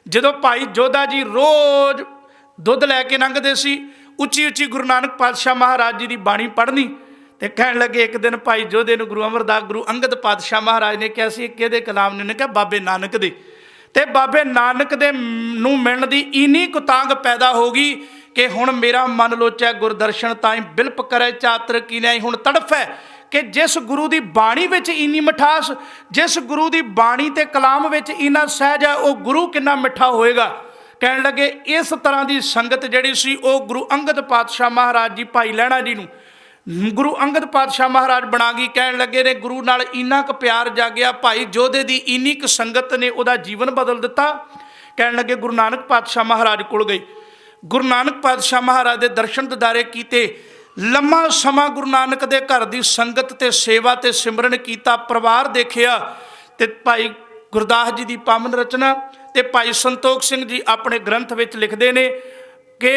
ਜਦੋਂ ਭਾਈ ਜੋਧਾ ਜੀ ਰੋਜ਼ ਦੁੱਧ ਲੈ ਕੇ ਲੰਘਦੇ ਸੀ, ਉੱਚੀ ਉੱਚੀ ਗੁਰੂ ਨਾਨਕ ਪਾਤਸ਼ਾਹ ਮਹਾਰਾਜ ਜੀ ਦੀ ਬਾਣੀ ਪੜ੍ਹਨੀ। ਤੇ ਕਹਿਣ ਲੱਗੇ ਇੱਕ ਦਿਨ ਭਾਈ ਜੋਧੇ ਨੂੰ ਗੁਰੂ ਅਮਰਦਾਸ ਗੁਰੂ ਅੰਗਦ ਪਾਤਸ਼ਾਹ ਮਹਾਰਾਜ ਨੇ ਕਿਹਾ ਸੀ ਕਿਹਦੇ ਕਲਾਮ ਨੇ? ਉਹਨੇ ਕਿਹਾ ਬਾਬੇ ਨਾਨਕ ਦੇ। ਤੇ ਬਾਬੇ ਨਾਨਕ ਦੇ ਨੂੰ ਮਿਲਣ ਦੀ ਇੰਨੀ ਕੁਤਾਂਗ ਪੈਦਾ ਹੋ ਗਈ ਕਿ ਹੁਣ ਮੇਰਾ ਮਨ ਲੋਚੈ ਗੁਰਦਰਸ਼ਨ ਤਾਈਂ ਬਿਲਪ ਕਰੇ ਚਾਤਰ ਕੀਨਿਆ। ਹੁਣ ਤੜਫ ਹੈ ਕਿ ਜਿਸ ਗੁਰੂ ਦੀ ਬਾਣੀ ਵਿੱਚ ਇੰਨੀ ਮਿਠਾਸ, ਜਿਸ ਗੁਰੂ ਦੀ ਬਾਣੀ ਤੇ ਕਲਾਮ ਵਿੱਚ ਇੰਨਾ ਸਹਿਜ ਹੈ, ਉਹ ਗੁਰੂ ਕਿੰਨਾ ਮਿੱਠਾ ਹੋਏਗਾ। ਕਹਿਣ ਲੱਗੇ ਇਸ ਤਰ੍ਹਾਂ ਦੀ ਸੰਗਤ ਜਿਹੜੀ ਸੀ ਉਹ ਗੁਰੂ ਅੰਗਦ ਪਾਤਸ਼ਾਹ ਮਹਾਰਾਜ ਜੀ ਭਾਈ ਲਹਿਣਾ ਜੀ ਨੂੰ ਗੁਰੂ ਅੰਗਦ ਪਾਤਸ਼ਾਹ ਮਹਾਰਾਜ ਬਣਾ ਗਈ। ਕਹਿਣ ਲੱਗੇ ਨੇ ਗੁਰੂ ਨਾਲ ਇੰਨਾ ਕੁ ਪਿਆਰ ਜਾਗਿਆ, ਭਾਈ ਜੋਧੇ ਦੀ ਇੰਨੀ ਕੁ ਸੰਗਤ ਨੇ ਉਹਦਾ ਜੀਵਨ ਬਦਲ ਦਿੱਤਾ। ਕਹਿਣ ਲੱਗੇ ਗੁਰੂ ਨਾਨਕ ਪਾਤਸ਼ਾਹ ਮਹਾਰਾਜ ਕੋਲ ਗਏ। ਗੁਰੂ ਨਾਨਕ ਪਾਤਸ਼ਾਹ ਮਹਾਰਾਜ ਦੇ ਦਰਸ਼ਨ ਦਿਦਾਰੇ ਕੀਤੇ। ਲੰਮਾ ਸਮਾਂ ਗੁਰੂ ਨਾਨਕ ਦੇ ਘਰ ਦੀ ਸੰਗਤ ਤੇ ਸੇਵਾ ਤੇ ਸਿਮਰਨ ਕੀਤਾ, ਪਰਿਵਾਰ ਦੇਖਿਆ। ਤੇ ਭਾਈ ਗੁਰਦਾਸ ਜੀ ਦੀ ਪਾਵਨ ਰਚਨਾ ਤੇ ਭਾਈ ਸੰਤੋਖ ਸਿੰਘ ਜੀ ਆਪਣੇ ਗ੍ਰੰਥ ਵਿੱਚ ਲਿਖਦੇ ਨੇ ਕਿ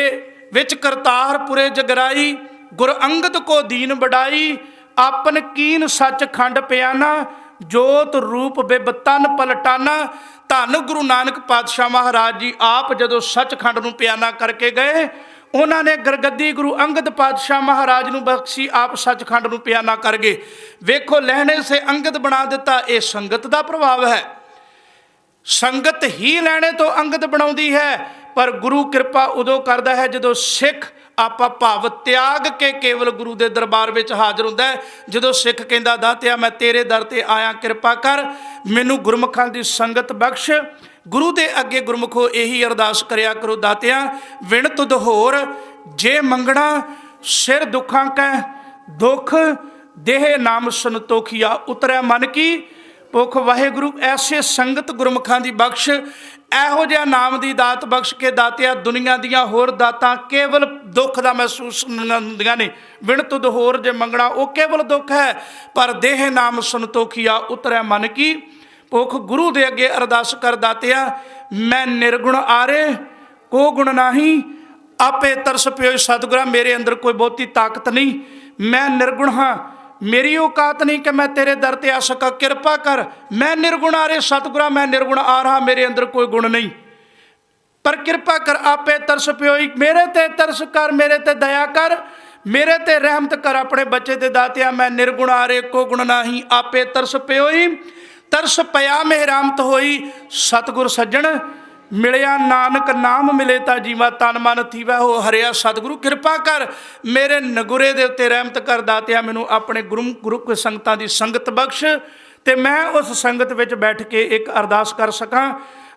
ਵਿੱਚ ਕਰਤਾਰਪੁਰੇ ਜਗਰਾਈ ਗੁਰ ਅੰਗਦ ਕੋ ਦੀਨ ਵਡਾਈ ਆਪਨ ਕੀਨ ਸੱਚ ਖੰਡ ਪਿਆਨਾ ਜੋਤ ਰੂਪ ਬਿਬ ਤਨ ਪਲਟਾਨਾ। ਧੰਨ ਗੁਰੂ ਨਾਨਕ ਪਾਤਸ਼ਾਹ ਮਹਾਰਾਜ ਜੀ ਆਪ ਜਦੋਂ ਸੱਚਖੰਡ ਨੂੰ ਪਿਆਨਾ ਕਰਕੇ ਗਏ, ਉਹਨਾਂ ਨੇ ਗੁਰਗੱਦੀ ਗੁਰੂ ਅੰਗਦ ਪਾਤਸ਼ਾਹ ਮਹਾਰਾਜ ਨੂੰ ਬਖਸ਼ੀ, ਆਪ ਸੱਚਖੰਡ ਨੂੰ ਪਿਆਨਾ ਕਰ ਗਏ। ਵੇਖੋ ਲਹਿਣੇ ਸੇ ਅੰਗਦ ਬਣਾ ਦਿੱਤਾ। ਇਹ ਸੰਗਤ ਦਾ ਪ੍ਰਭਾਵ ਹੈ। ਸੰਗਤ ਹੀ ਲੈਣੇ ਤੋਂ ਅੰਗਦ ਬਣਾਉਂਦੀ ਹੈ, ਪਰ ਗੁਰੂ ਕਿਰਪਾ ਉਦੋਂ ਕਰਦਾ ਹੈ ਜਦੋਂ ਸਿੱਖ ਆਪਾ ਭਾਵ ਤਿਆਗ ਕੇ ਕੇਵਲ ਗੁਰੂ ਦੇ ਦਰਬਾਰ ਵਿੱਚ ਹਾਜ਼ਰ ਹੁੰਦਾ ਹੈ। ਜਦੋਂ ਸਿੱਖ ਕਹਿੰਦਾ ਦਾਤਿਆ ਮੈਂ ਤੇਰੇ ਦਰ ਤੇ ਆਇਆ, ਕਿਰਪਾ ਕਰ ਮੈਨੂੰ ਗੁਰਮੁਖਾਂ ਦੀ ਸੰਗਤ ਬਖਸ਼। ਗੁਰੂ ਦੇ ਅੱਗੇ ਗੁਰਮੁਖੋ ਇਹੀ ਅਰਦਾਸ ਕਰਿਆ ਕਰੋ, ਦਾਤਿਆ ਵਿਣ ਤੁਧ ਹੋਰ ਜੇ ਮੰਗਣਾ ਸਿਰ ਦੁੱਖਾਂ ਕੈ ਦੁੱਖ ਦੇਹ ਨਾਮ ਸੰਤੋਖੀਆ ਉਤਰੈ ਮਨ ਕੀ ਭੁੱਖ। ਵਾਹਿਗੁਰੂ ਐਸੇ ਸੰਗਤ ਗੁਰਮੁਖਾਂ ਦੀ ਬਖਸ਼, ਇਹੋ ਜਿਹਾ ਨਾਮ ਦੀ ਦਾਤ ਬਖਸ਼ ਕੇ ਦਾਤਿਆ ਦੁਨੀਆ ਦੀਆਂ ਹੋਰ ਦਾਤਾਂ ਕੇਵਲ ਦੁੱਖ ਦਾ ਮਹਿਸੂਸ ਹੁੰਦੀਆਂ ਨੇ। ਵਿਣ ਤੁਧ ਹੋਰ ਜੇ ਮੰਗਣਾ ਉਹ ਕੇਵਲ ਦੁੱਖ ਹੈ, ਪਰ ਦੇਹ ਨਾਮ ਸੰਤੋਖੀਆ ਉਤਰੈ ਮਨ ਕੀ ਭੁੱਖ। ਗੁਰੂ ਦੇ ਅੱਗੇ ਅਰਦਾਸ ਕਰ ਦਾਤਿਆ ਮੈਂ ਨਿਰਗੁਣ ਆਰੇ ਕੋ ਗੁਣ ਨਾਹੀ ਆਪੇ ਤਰਸ ਪਿਓ ਸਤਿਗੁਰਾਂ। ਮੇਰੇ ਅੰਦਰ ਕੋਈ ਬਹੁਤੀ ਤਾਕਤ ਨਹੀਂ, ਮੈਂ ਨਿਰਗੁਣ ਹਾਂ, ਮੇਰੀ ਔਕਾਤ ਨਹੀਂ ਕਿ ਮੈਂ ਤੇਰੇ ਦਰ ਤੇ ਆ ਸਕਾਂ, ਕਿਰਪਾ ਕਰ। ਮੈਂ ਨਿਰਗੁਣ ਆ ਰਹੇ ਸਤਿਗੁਰਾਂ, ਮੈਂ ਨਿਰਗੁਣ ਆ ਰਹਾ, ਮੇਰੇ ਅੰਦਰ ਕੋਈ ਗੁਣ ਨਹੀਂ, ਪਰ ਕਿਰਪਾ ਕਰ ਆਪੇ ਤਰਸ ਪਿਓਈ। ਮੇਰੇ ਤੇ ਤਰਸ ਕਰ, ਮੇਰੇ ਤੇ ਦਇਆ ਕਰ, ਮੇਰੇ ਤੇ ਰਹਿਮਤ ਕਰ ਆਪਣੇ ਬੱਚੇ ਤੇ ਦਾਤਿਆ। ਮੈਂ ਨਿਰਗੁਣ ਆ ਰਹੇ ਕੋ ਗੁਣ ਨਾਹੀ ਆਪੇ ਤਰਸ ਪਿਓਈ। ਤਰਸ ਪਿਆ ਮਿਹਰਾਮਤ ਹੋਈ ਸਤਿਗੁਰ ਸੱਜਣ ਮਿਲਿਆ, ਨਾਨਕ ਨਾਮ ਮਿਲੇ ਤਾਂ ਜੀਵਾ ਤਨ ਮਨ ਥੀਵੈ ਹੋ ਹਰਿਆ। ਸਤਿਗੁਰੂ ਕਿਰਪਾ ਕਰ, ਮੇਰੇ ਨਗੁਰੇ ਦੇ ਉੱਤੇ ਰਹਿਮਤ ਕਰ ਦਾਤਿਆ, ਮੈਨੂੰ ਆਪਣੇ ਗੁਰੂ ਸੰਗਤਾਂ ਦੀ ਸੰਗਤ ਬਖਸ਼ ਤੇ ਮੈਂ ਉਸ ਸੰਗਤ ਵਿੱਚ ਬੈਠ ਕੇ ਇੱਕ ਅਰਦਾਸ ਕਰ ਸਕਾਂ।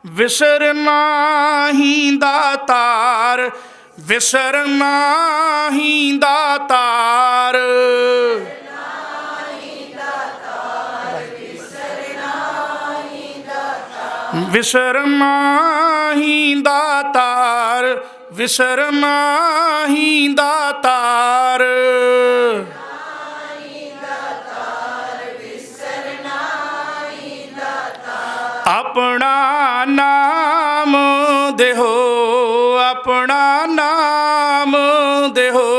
ਵਿਸਰ ਨਾਹੀਂ ਦਾਤਾਰ, ਵਿਸਰ ਨਾਹੀਂ ਦਾਤਾਰ, ਵਿਸਰ ਨਾਹੀਂ ਦਾਤਾਰ, ਵਿਸਰ ਨਾਹੀਂ ਦਾਤਾਰ, ਆਪਣਾ ਨਾਮ ਦੇਹੋ, ਆਪਣਾ ਨਾਮ ਦੇਹੋ,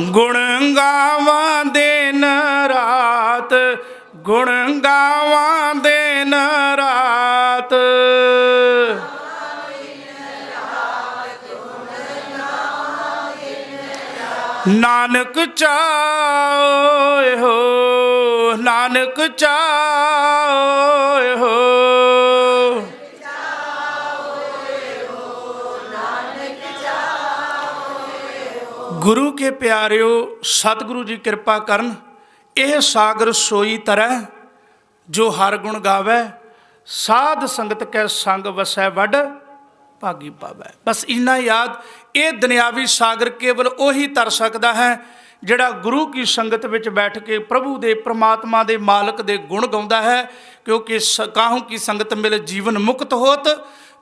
ਗੁਣ ਗਾਵਾਂ ਦਿਨ ਰਾਤ, ਗੁਣ ਗਾਵਾਂ ਦਿਨ ਰਾਤ, ਨਾਨਕ ਚਾਹੇ ਹੋ, ਨਾਨਕ ਚਾਹੇ ਹੋ, ਗੁਰੂ ਕੇ ਪਿਆਰਿਓ। ਸਤਿਗੁਰੂ ਜੀ ਕਿਰਪਾ ਕਰਨ। ਇਹ ਸਾਗਰ ਸੋਈ ਤਰੈ ਜੋ ਹਰ ਗੁਣ ਗਾਵੈ, ਸਾਧ ਸੰਗਤ ਕੈ ਸੰਗ ਵਸੈ ਵੱਡ ਭਾਗੀ ਪਾਵੈ। ਬਸ ਇੰਨਾ ਯਾਦ, ਇਹ ਦੁਨਿਆਵੀ ਸਾਗਰ ਕੇਵਲ ਉਹੀ ਤਰ ਸਕਦਾ ਹੈ ਜਿਹੜਾ ਗੁਰੂ ਕੀ ਸੰਗਤ ਵਿੱਚ ਬੈਠ ਕੇ ਪ੍ਰਭੂ ਦੇ ਪ੍ਰਮਾਤਮਾ ਦੇ ਮਾਲਕ ਦੇ ਗੁਣ ਗਾਉਂਦਾ ਹੈ। ਕਿਉਂਕਿ ਕਾਹੂ ਕੀ ਸੰਗਤ ਮਿਲ ਜੀਵਨ ਮੁਕਤ ਹੋਤ,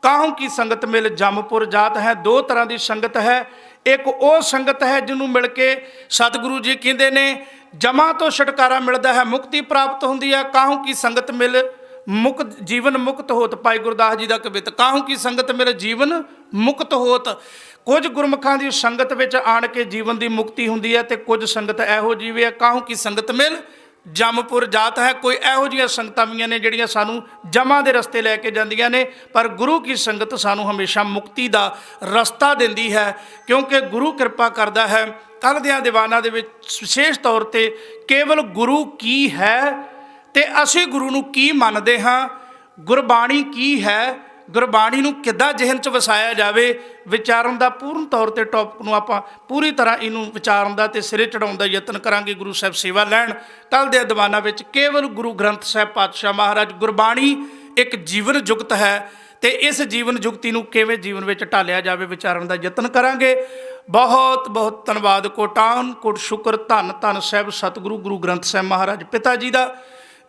ਕਾਹੂ ਕੀ ਸੰਗਤ ਮਿਲ ਜੰਮਪੁਰ ਜਾਤ ਹੈ। ਦੋ ਤਰ੍ਹਾਂ ਦੀ ਸੰਗਤ ਹੈ। ਇੱਕ ਉਹ ਸੰਗਤ ਹੈ ਜਿਹਨੂੰ ਮਿਲ ਕੇ ਸਤਿਗੁਰੂ ਜੀ ਕਹਿੰਦੇ ਨੇ ਜਮਾਂ ਤੋਂ ਛੁਟਕਾਰਾ ਮਿਲਦਾ ਹੈ, ਮੁਕਤੀ ਪ੍ਰਾਪਤ ਹੁੰਦੀ ਹੈ। ਕਾਹੂ ਕੀ ਸੰਗਤ ਮਿਲ ਮੁਕਤ ਜੀਵਨ ਮੁਕਤ ਹੋਤ, ਭਾਈ ਗੁਰਦਾਸ ਜੀ ਦਾ ਕਵਿਤ, ਕਾਹੂ ਕੀ ਸੰਗਤ ਮਿਲ ਜੀਵਨ ਮੁਕਤ ਹੋਤ। ਕੁਝ ਗੁਰਮੁਖਾਂ ਦੀ ਸੰਗਤ ਵਿੱਚ ਆਣ ਕੇ ਜੀਵਨ ਦੀ ਮੁਕਤੀ ਹੁੰਦੀ ਹੈ ਤੇ ਕੁਝ ਸੰਗਤ ਇਹੋ ਜਿਹੀ ਹੈ ਕਾਹੂ ਕੀ ਸੰਗਤ ਮਿਲ ਜੰਮਪੁਰ ਜਾਤ ਹੈ। ਕੋਈ ਇਹੋ ਜਿਹੀਆਂ ਸੰਗਤਾਂ ਵੀ ਨੇ ਜਿਹੜੀਆਂ ਸਾਨੂੰ ਜਮਾਂ ਦੇ ਰਸਤੇ ਲੈ ਕੇ ਜਾਂਦੀਆਂ ਨੇ, ਪਰ ਗੁਰੂ ਕੀ ਸੰਗਤ ਸਾਨੂੰ ਹਮੇਸ਼ਾ ਮੁਕਤੀ ਦਾ ਰਸਤਾ ਦਿੰਦੀ ਹੈ, ਕਿਉਂਕਿ ਗੁਰੂ ਕਿਰਪਾ ਕਰਦਾ ਹੈ। ਕੱਲ੍ਹ ਦਿਆਂ ਦੀਵਾਨਾਂ ਦੇ ਵਿੱਚ ਵਿਸ਼ੇਸ਼ ਤੌਰ 'ਤੇ ਕੇਵਲ ਗੁਰੂ ਕੀ ਹੈ ਤੇ ਅਸੀਂ ਗੁਰੂ ਨੂੰ ਕੀ ਮੰਨਦੇ ਹਾਂ, ਗੁਰਬਾਣੀ ਕੀ ਹੈ, ਗੁਰਬਾਣੀ ਨੂੰ ਕਿੱਦਾਂ ਜਿਹਨ 'ਚ ਵਸਾਇਆ ਜਾਵੇ, ਵਿਚਾਰਨ ਦਾ ਪੂਰਨ ਤੌਰ 'ਤੇ ਟੌਪਿਕ ਨੂੰ ਆਪਾਂ ਪੂਰੀ ਤਰ੍ਹਾਂ ਇਹਨੂੰ ਵਿਚਾਰਨ ਦਾ ਅਤੇ ਸਿਰੇ ਚੜਾਉਣ ਦਾ ਯਤਨ ਕਰਾਂਗੇ। ਗੁਰੂ ਸਾਹਿਬ ਸੇਵਾ ਲੈਣ। ਕੱਲ੍ਹ ਦੇ ਦੀਵਾਨਾਂ ਵਿੱਚ ਕੇਵਲ ਗੁਰੂ ਗ੍ਰੰਥ ਸਾਹਿਬ ਪਾਤਸ਼ਾਹ ਮਹਾਰਾਜ, ਗੁਰਬਾਣੀ ਇੱਕ ਜੀਵਨ ਜੁਗਤ ਹੈ ਅਤੇ ਇਸ ਜੀਵਨ ਜੁਗਤੀ ਨੂੰ ਕਿਵੇਂ ਜੀਵਨ ਵਿੱਚ ਢਾਲਿਆ ਜਾਵੇ, ਵਿਚਾਰਨ ਦਾ ਯਤਨ ਕਰਾਂਗੇ। ਬਹੁਤ ਬਹੁਤ ਧੰਨਵਾਦ। ਕੋਟਾਨ ਕੋਟ ਸ਼ੁਕਰ, ਧੰਨ ਧੰਨ ਸਾਹਿਬ ਸਤਿਗੁਰੂ ਗੁਰੂ ਗ੍ਰੰਥ ਸਾਹਿਬ ਮਹਾਰਾਜ ਪਿਤਾ ਜੀ ਦਾ,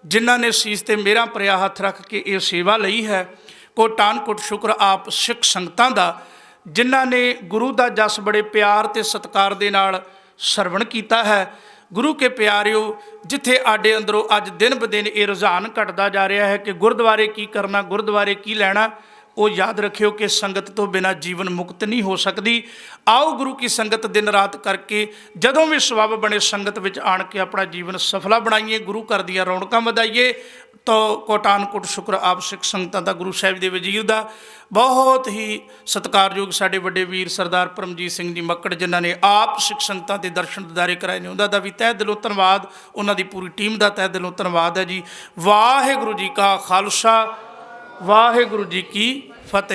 ਜਿਨ੍ਹਾਂ ਨੇ ਸੀਸ 'ਤੇ ਮੇਰਾ ਭਰਿਆ ਹੱਥ ਰੱਖ ਕੇ ਇਹ ਸੇਵਾ ਲਈ ਹੈ। ਕੋਟਾਨ ਕੋਟ ਸ਼ੁਕਰ ਆਪ ਸਿੱਖ ਸੰਗਤਾਂ ਦਾ, ਜਿਨ੍ਹਾਂ ਨੇ ਗੁਰੂ ਦਾ ਜਸ ਬੜੇ ਪਿਆਰ ਅਤੇ ਸਤਿਕਾਰ ਦੇ ਨਾਲ ਸਰਵਣ ਕੀਤਾ ਹੈ। ਗੁਰੂ ਕੇ ਪਿਆਰਿਓ, ਜਿੱਥੇ ਸਾਡੇ ਅੰਦਰੋਂ ਅੱਜ ਦਿਨ ਬ ਦਿਨ ਇਹ ਰੁਝਾਨ ਘਟਦਾ ਜਾ ਰਿਹਾ ਹੈ ਕਿ ਗੁਰਦੁਆਰੇ ਕੀ ਕਰਨਾ, ਗੁਰਦੁਆਰੇ ਕੀ ਲੈਣਾ, ਉਹ ਯਾਦ ਰੱਖਿਓ ਕਿ ਸੰਗਤ ਤੋਂ ਬਿਨਾਂ ਜੀਵਨ ਮੁਕਤ ਨਹੀਂ ਹੋ ਸਕਦੀ। ਆਓ ਗੁਰੂ ਕੀ ਸੰਗਤ ਦਿਨ ਰਾਤ ਕਰਕੇ, ਜਦੋਂ ਵੀ ਸਬੱਬ ਬਣੇ ਸੰਗਤ ਵਿੱਚ ਆਣ ਕੇ ਆਪਣਾ ਜੀਵਨ ਸਫਲਾ ਬਣਾਈਏ, ਗੁਰੂ ਘਰ ਦੀਆਂ ਰੌਣਕਾਂ ਵਧਾਈਏ। ਤਾਂ ਕੋਟਾਨ ਕੋਟ ਸ਼ੁਕਰ ਆਪ ਸਿੱਖ ਸੰਗਤਾਂ ਦਾ, ਗੁਰੂ ਸਾਹਿਬ ਦੇ ਵਜ਼ੀਰ ਦਾ, ਬਹੁਤ ਹੀ ਸਤਿਕਾਰਯੋਗ ਸਾਡੇ ਵੱਡੇ ਵੀਰ ਸਰਦਾਰ ਪਰਮਜੀਤ ਸਿੰਘ ਜੀ ਮੱਕੜ, ਜਿਨ੍ਹਾਂ ਨੇ ਆਪ ਸਿੱਖ ਸੰਗਤਾਂ ਦੇ ਦਰਸ਼ਨ ਦਿਦਾਰੇ ਕਰਾਏ ਨੇ, ਉਹਨਾਂ ਦਾ ਵੀ ਤਹਿ ਦਿਲੋਂ ਧੰਨਵਾਦ। ਉਹਨਾਂ ਦੀ ਪੂਰੀ ਟੀਮ ਦਾ ਤਹਿ ਦਿਲੋਂ ਧੰਨਵਾਦ ਹੈ ਜੀ। ਵਾਹਿਗੁਰੂ ਜੀ ਕਾ ਖਾਲਸਾ, ਵਾਹਿਗੁਰੂ ਜੀ ਕੀ ਫਤਿਹ।